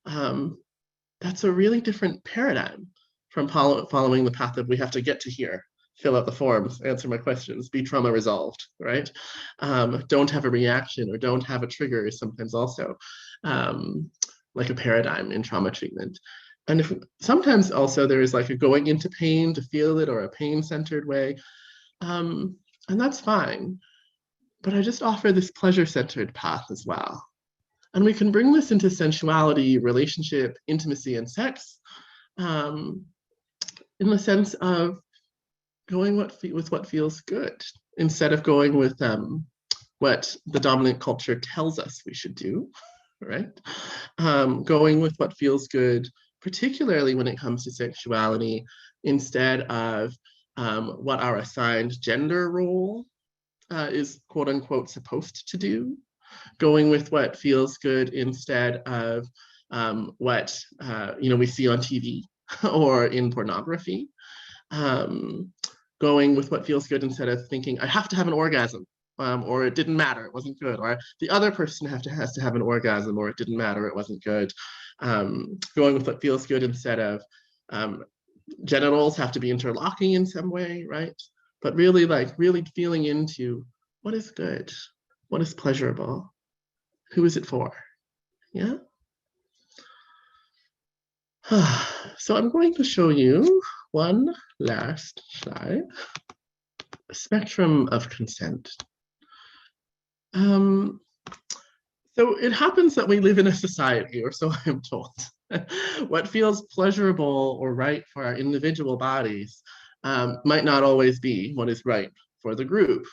that's a really different paradigm from following the path of we have to get to here, fill out the forms, answer my questions, be trauma resolved, right? Don't have a reaction or don't have a trigger is sometimes also like a paradigm in trauma treatment. And if sometimes also there is like a going into pain to feel it or a pain-centered way. And that's fine. But I just offer this pleasure-centered path as well. And we can bring this into sensuality, relationship, intimacy, and sex in the sense of going with what feels good instead of going with what the dominant culture tells us we should do, right? Going with what feels good, particularly when it comes to sexuality, instead of what our assigned gender role is quote unquote supposed to do, going with what feels good instead of what we see on TV or in pornography, going with what feels good instead of thinking I have to have an orgasm, or it didn't matter, it wasn't good, or the other person has to have an orgasm, or it didn't matter, it wasn't good. Going with what feels good instead of genitals have to be interlocking in some way, right? But really feeling into what is good, what is pleasurable, who is it for? Yeah. So I'm going to show you one last slide. A spectrum of consent. So it happens that we live in a society, or so I'm told. What feels pleasurable or right for our individual bodies might not always be what is right for the group.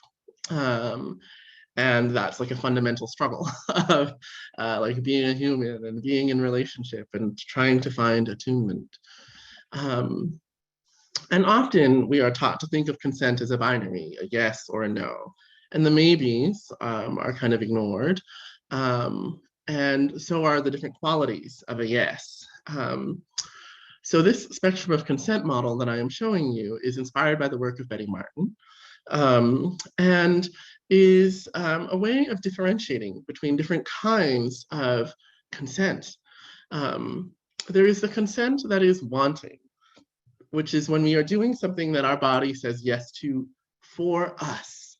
And that's like a fundamental struggle of like being a human and being in relationship and trying to find attunement. And often we are taught to think of consent as a binary, a yes or a no. And the maybes are kind of ignored. And so are the different qualities of a yes. So this spectrum of consent model that I am showing you is inspired by the work of Betty Martin, and is a way of differentiating between different kinds of consent. There is the consent that is wanting, which is when we are doing something that our body says yes to for us,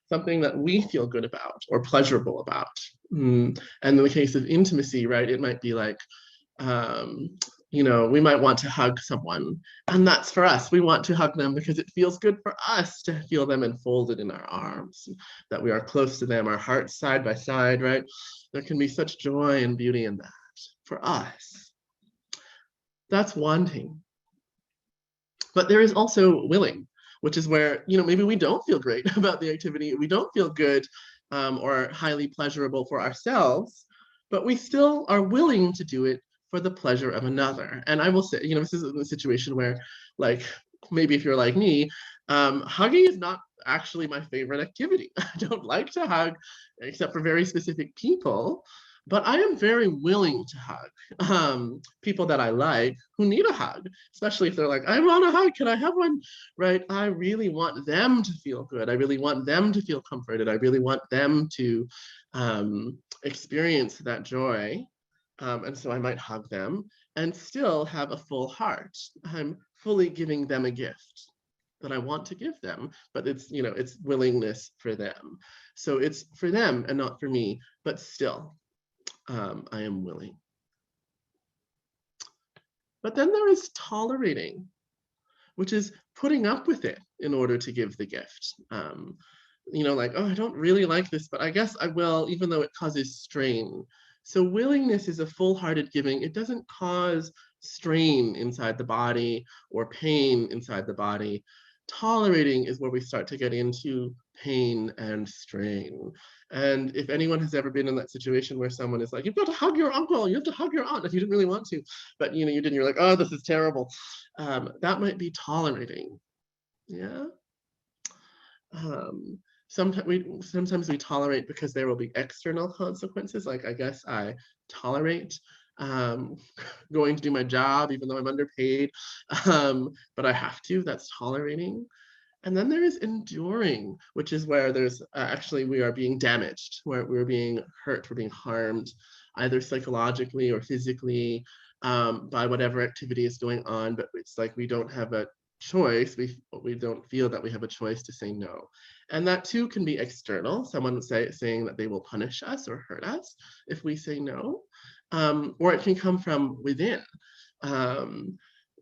something that we feel good about or pleasurable about. And in the case of intimacy, right, it might be like, we might want to hug someone, and that's for us. We want to hug them because it feels good for us to feel them enfolded in our arms, that we are close to them, our hearts side by side, right? There can be such joy and beauty in that for us. That's wanting. But there is also willing, which is where, maybe we don't feel great about the activity, we don't feel good or highly pleasurable for ourselves, but we still are willing to do it for the pleasure of another. And I will say, this is a situation where, like, maybe if you're like me, hugging is not actually my favorite activity. I don't like to hug except for very specific people, but I am very willing to hug people that I like who need a hug, especially if they're like, I want a hug, can I have one? Right? I really want them to feel good. I really want them to feel comforted. I really want them to experience that joy. And so I might hug them and still have a full heart. I'm fully giving them a gift that I want to give them, but it's, it's willingness for them. So it's for them and not for me, but still, I am willing. But then there is tolerating, which is putting up with it in order to give the gift. Like, oh, I don't really like this, but I guess I will, even though it causes strain. So willingness is a full-hearted giving. It doesn't cause strain inside the body or pain inside the body. Tolerating is where we start to get into pain and strain. And if anyone has ever been in that situation where someone is like, you've got to hug your uncle, you have to hug your aunt, if you didn't really want to, but you didn't, you're like, oh, this is terrible. That might be tolerating. Yeah. Sometimes we tolerate because there will be external consequences. Like, I guess I tolerate going to do my job even though I'm underpaid, but I have to. That's tolerating. And then there is enduring, which is where there's actually we are being damaged, where we're being hurt, we're being harmed, either psychologically or physically by whatever activity is going on. But it's like we don't have a choice. We don't feel that we have a choice to say no. And that too can be external. Someone saying that they will punish us or hurt us if we say no. Or it can come from within.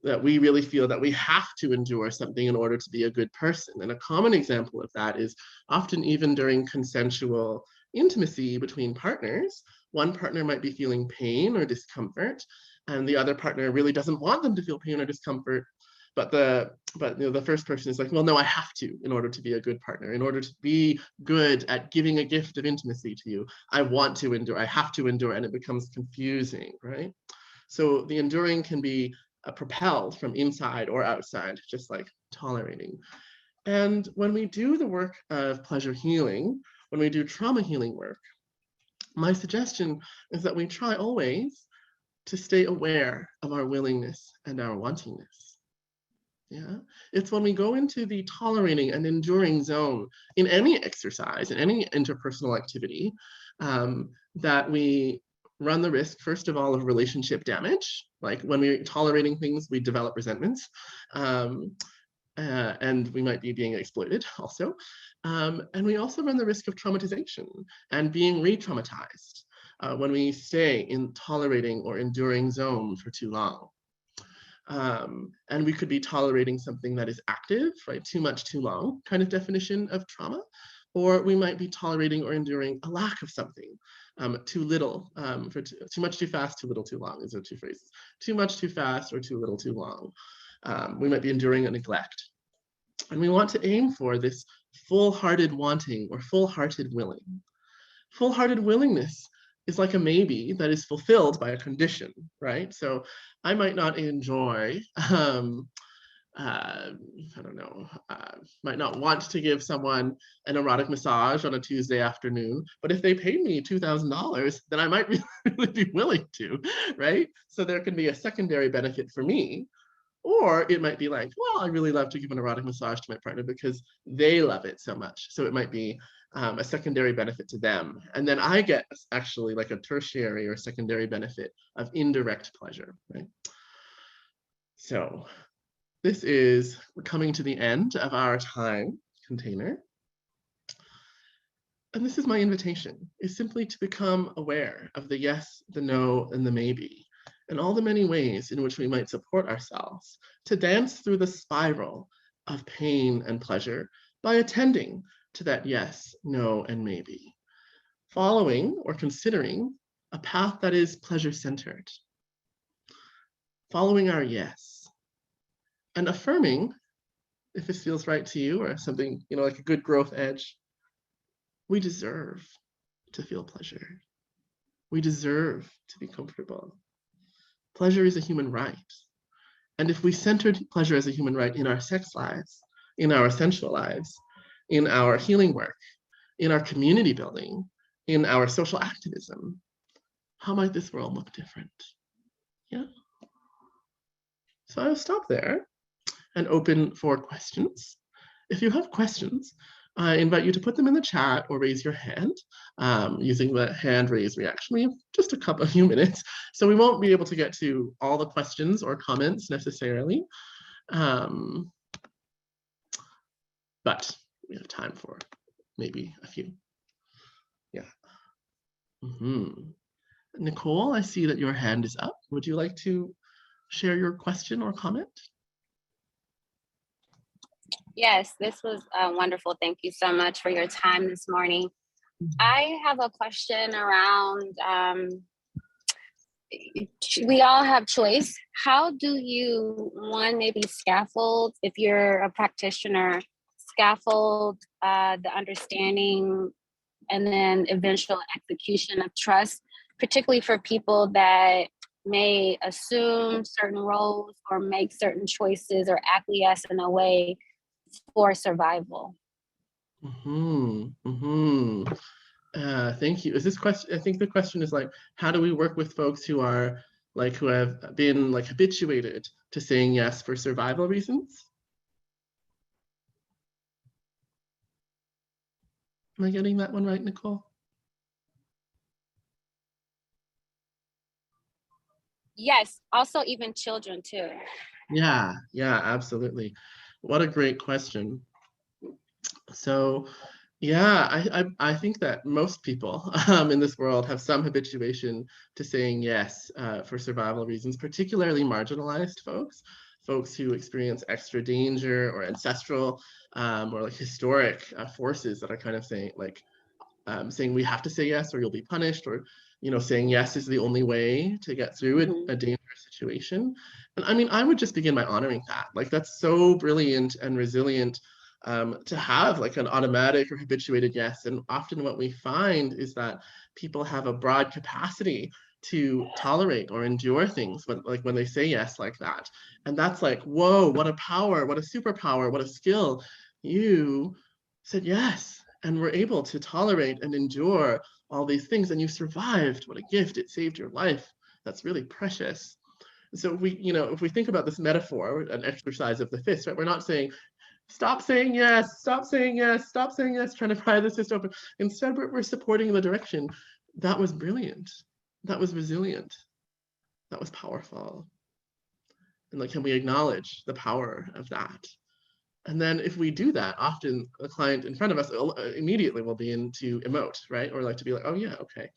That we really feel that we have to endure something in order to be a good person. And a common example of that is often even during consensual intimacy between partners, one partner might be feeling pain or discomfort, and the other partner really doesn't want them to feel pain or discomfort. But the first person is like, well, no, I have to in order to be a good partner, in order to be good at giving a gift of intimacy to you. I want to endure, I have to endure, and it becomes confusing, right? So the enduring can be propelled from inside or outside, just like tolerating. And when we do the work of pleasure healing, when we do trauma healing work, my suggestion is that we try always to stay aware of our willingness and our wantingness. Yeah, it's when we go into the tolerating and enduring zone in any exercise, in any interpersonal activity, that we run the risk, first of all, of relationship damage. Like when we're tolerating things, we develop resentments, and we might be being exploited also. And we also run the risk of traumatization and being re-traumatized when we stay in tolerating or enduring zone for too long. And we could be tolerating something that is active, right? Too much, too long kind of definition of trauma. Or we might be tolerating or enduring a lack of something, too little, for too much, too fast, too little, too long. These are two phrases. Too much, too fast, or too little, too long. We might be enduring a neglect. And we want to aim for this full-hearted wanting or full-hearted willing. Full-hearted willingness is like a maybe that is fulfilled by a condition, right? So I might not enjoy, I don't know, might not want to give someone an erotic massage on a Tuesday afternoon, but if they paid me $2,000, then I might really be willing to, right? So there can be a secondary benefit for me. Or it might be like, well, I really love to give an erotic massage to my partner because they love it so much. So it might be a secondary benefit to them. And then I get actually like a tertiary or secondary benefit of indirect pleasure, right? So we're coming to the end of our time container. And this is my invitation, is simply to become aware of the yes, the no, and the maybe, and all the many ways in which we might support ourselves to dance through the spiral of pain and pleasure by attending to that yes, no, and maybe, following or considering a path that is pleasure-centered, following our yes, and affirming, if this feels right to you or something, like a good growth edge, we deserve to feel pleasure. We deserve to be comfortable. Pleasure is a human right. And if we centered pleasure as a human right in our sex lives, in our sensual lives, in our healing work, in our community building, in our social activism, how might this world look different? Yeah. So I'll stop there and open for questions. If you have questions, I invite you to put them in the chat or raise your hand using the hand raise reaction. We have just a few minutes, so we won't be able to get to all the questions or comments necessarily, but we have time for maybe a few. Yeah. Nicole, I see that your hand is up. Would you like to share your question or comment?
Yes, this was wonderful. Thank you so much for your time this morning. I have a question around, we all have choice. How do you, maybe scaffold, if you're a practitioner, scaffold the understanding and then eventual execution of trust, particularly for people that may assume certain roles or make certain choices or acquiesce in a way for survival?
Thank you. Is this question? I think the question is like, how do we work with folks who are like who have been like habituated to saying yes for survival reasons? Am I getting that one right, Nicole?
Yes, also even children too.
Yeah, absolutely. What a great question. So, yeah, I think that most people in this world have some habituation to saying yes for survival reasons, particularly marginalized folks who experience extra danger or ancestral or like historic forces that are kind of saying like saying we have to say yes or you'll be punished, or saying yes is the only way to get through a dangerous situation. And I mean, I would just begin by honoring that. Like, that's so brilliant and resilient to have like an automatic or habituated yes. And often what we find is that people have a broad capacity to tolerate or endure things when they say yes like that. And that's like, whoa, what a power, what a superpower, what a skill. You said yes and were able to tolerate and endure all these things, and you survived. What a gift. It saved your life. That's really precious. So if we think about this metaphor, an exercise of the fist, right? We're not saying stop saying yes, stop saying yes, stop saying yes, trying to pry the fist open. Instead, we're supporting the direction. That was brilliant. That was resilient. That was powerful. And like, can we acknowledge the power of that? And then if we do that, often the client in front of us immediately will begin to emote, right? Or like to be like, oh yeah, okay.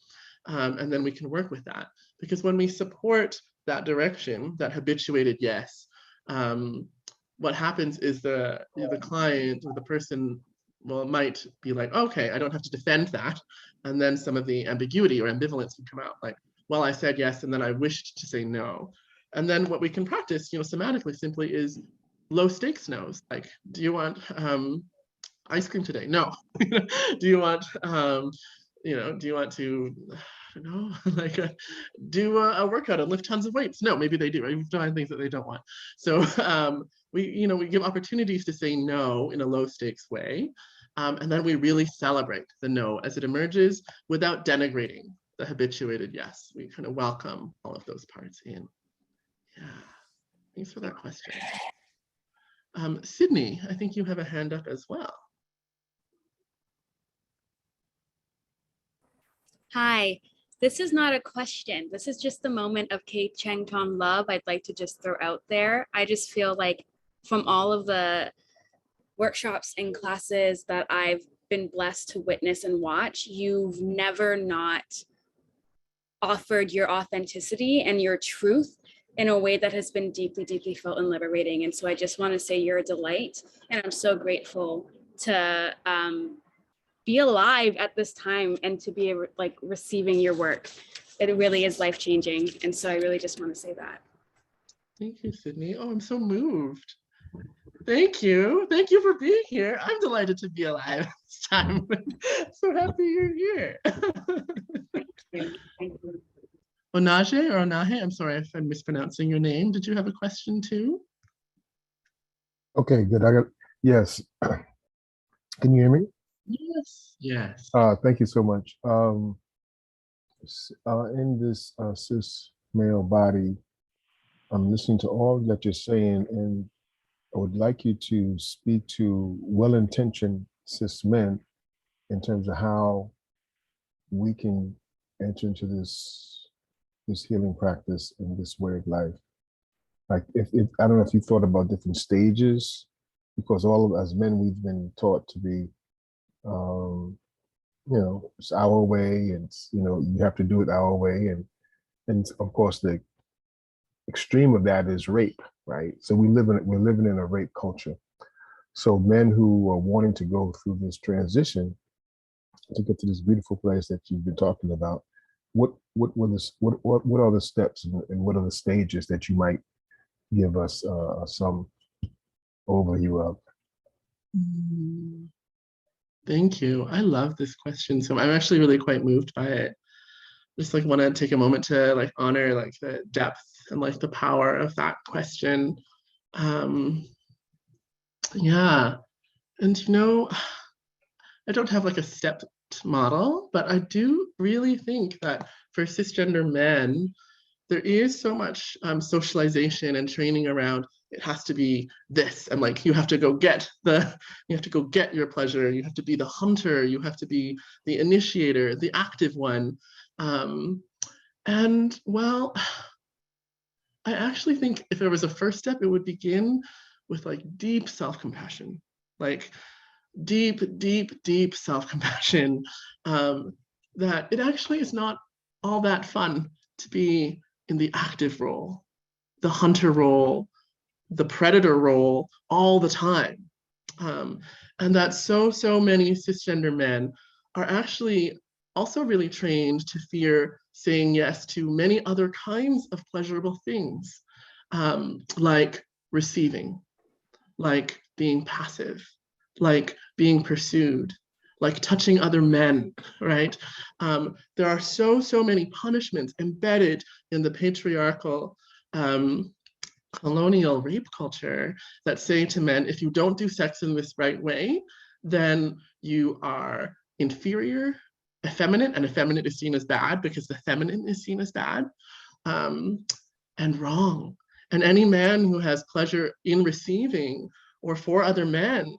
And then we can work with that. Because when we support that direction, that habituated yes, what happens is the client or the person might be like, okay, I don't have to defend that. And then some of the ambiguity or ambivalence can come out, like, well, I said yes, and then I wished to say no. And then what we can practice, somatically simply is low stakes no's. Like, do you want ice cream today? No. Do you want do you want to I don't know, like do a workout and lift tons of weights? No, maybe they do, right? We find things that they don't want. So we give opportunities to say no in a low stakes way. And then we really celebrate the no as it emerges without denigrating the habituated yes. We kind of welcome all of those parts in. Yeah, thanks for that question. Sydney, I think you have a hand up as well.
Hi, this is not a question. This is just a moment of Cheng Thom love I'd like to just throw out there. I just feel like from all of the workshops and classes that I've been blessed to witness and watch, you've never not offered your authenticity and your truth in a way that has been deeply, deeply felt and liberating. And so I just want to say you're a delight. And I'm so grateful to be alive at this time and to be like receiving your work. It really is life-changing. And so I really just want to say that.
Thank you, Sydney. Oh, I'm so moved. Thank you. Thank you for being here. I'm delighted to be alive this time. So happy you're here.
Thank you.
Onaje or Onahe, I'm sorry if I'm mispronouncing your name. Did you have a question too?
Okay, good. Yes. Can you hear me?
Yes.
Thank you so much. In this cis male body, I'm listening to all that you're saying, and I would like you to speak to well-intentioned cis men in terms of how we can enter into this healing practice in this way of life. Like, if I don't know if you thought about different stages, because all of as men we've been taught to be, it's our way, and you have to do it our way, and of course the extreme of that is rape, right? So we're living in a rape culture. So men who are wanting to go through this transition to get to this beautiful place that you've been talking about, what are the steps and what are the stages that you might give us some overview of?
Thank you. I love this question. So I'm actually really quite moved by it. Just like want to take a moment to like honor like the depth and like the power of that question. Yeah. And I don't have like a stepped model, but I do really think that for cisgender men, there is so much socialization and training around it has to be this, and like you have to go get your pleasure, you have to be the hunter, you have to be the initiator, the active one. And well, I actually think if there was a first step, it would begin with like deep self-compassion, like deep self-compassion, that it actually is not all that fun to be in the active role, the hunter role, the predator role all the time. And that so many cisgender men are actually also really trained to fear saying yes to many other kinds of pleasurable things, like receiving, like being passive, like being pursued, like touching other men, right? There are so many punishments embedded in the patriarchal colonial rape culture that say to men, if you don't do sex in this right way, then you are inferior, effeminate, and effeminate is seen as bad because the feminine is seen as bad, and wrong. And any man who has pleasure in receiving or for other men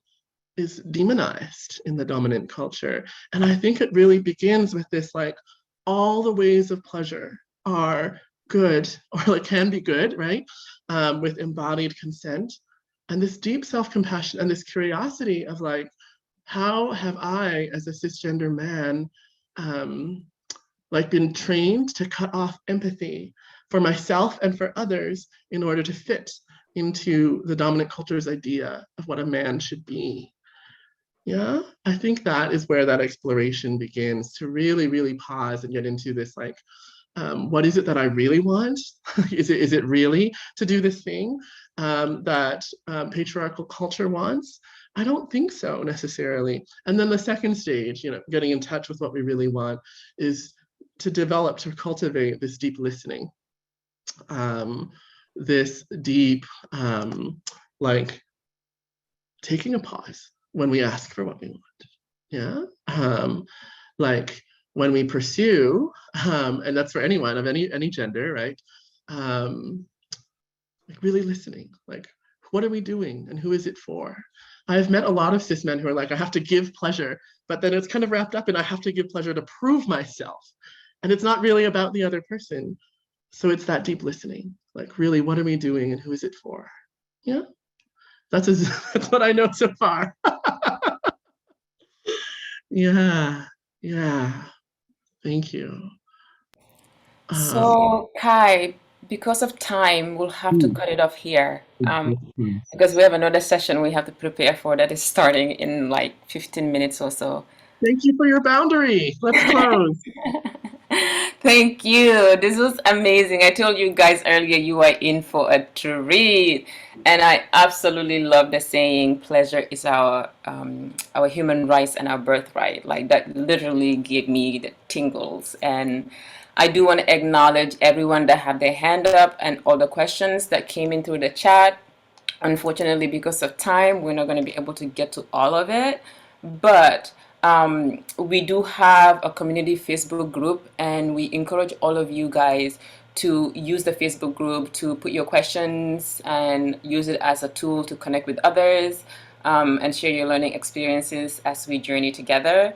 is demonized in the dominant culture. And I think it really begins with this, like, all the ways of pleasure are good, or like can be good, right? With embodied consent. And this deep self-compassion and this curiosity of like, how have I, as a cisgender man, like been trained to cut off empathy for myself and for others in order to fit into the dominant culture's idea of what a man should be. Yeah, I think that is where that exploration begins, to really pause and get into this, like, what is it that I really want? is it really to do this thing that patriarchal culture wants? I don't think so necessarily. And then the second stage, getting in touch with what we really want, is to develop, to cultivate this deep listening, this deep, like, taking a pause when we ask for what we want. Yeah. Like when we pursue, and that's for anyone of any gender, right? Like really listening, like, what are we doing and who is it for? I've met a lot of cis men who are like, I have to give pleasure, but then it's kind of wrapped up in I have to give pleasure to prove myself. And it's not really about the other person. So it's that deep listening, like, really, what are we doing and who is it for? Yeah. That's what I know so far. Yeah. Thank you.
So, Kai, because of time, we'll have to cut it off here. Because we have another session we have to prepare for that is starting in like 15 minutes or so.
Thank you for your boundary. Let's close.
Thank you. This was amazing. I told you guys earlier you are in for a treat. And I absolutely love the saying, pleasure is our human rights and our birthright. Like, that literally gave me the tingles. And I do want to acknowledge everyone that had their hand up and all the questions that came in through the chat. Unfortunately, because of time, we're not going to be able to get to all of it. But we do have a community Facebook group, and we encourage all of you guys to use the Facebook group to put your questions and use it as a tool to connect with others and share your learning experiences as we journey together.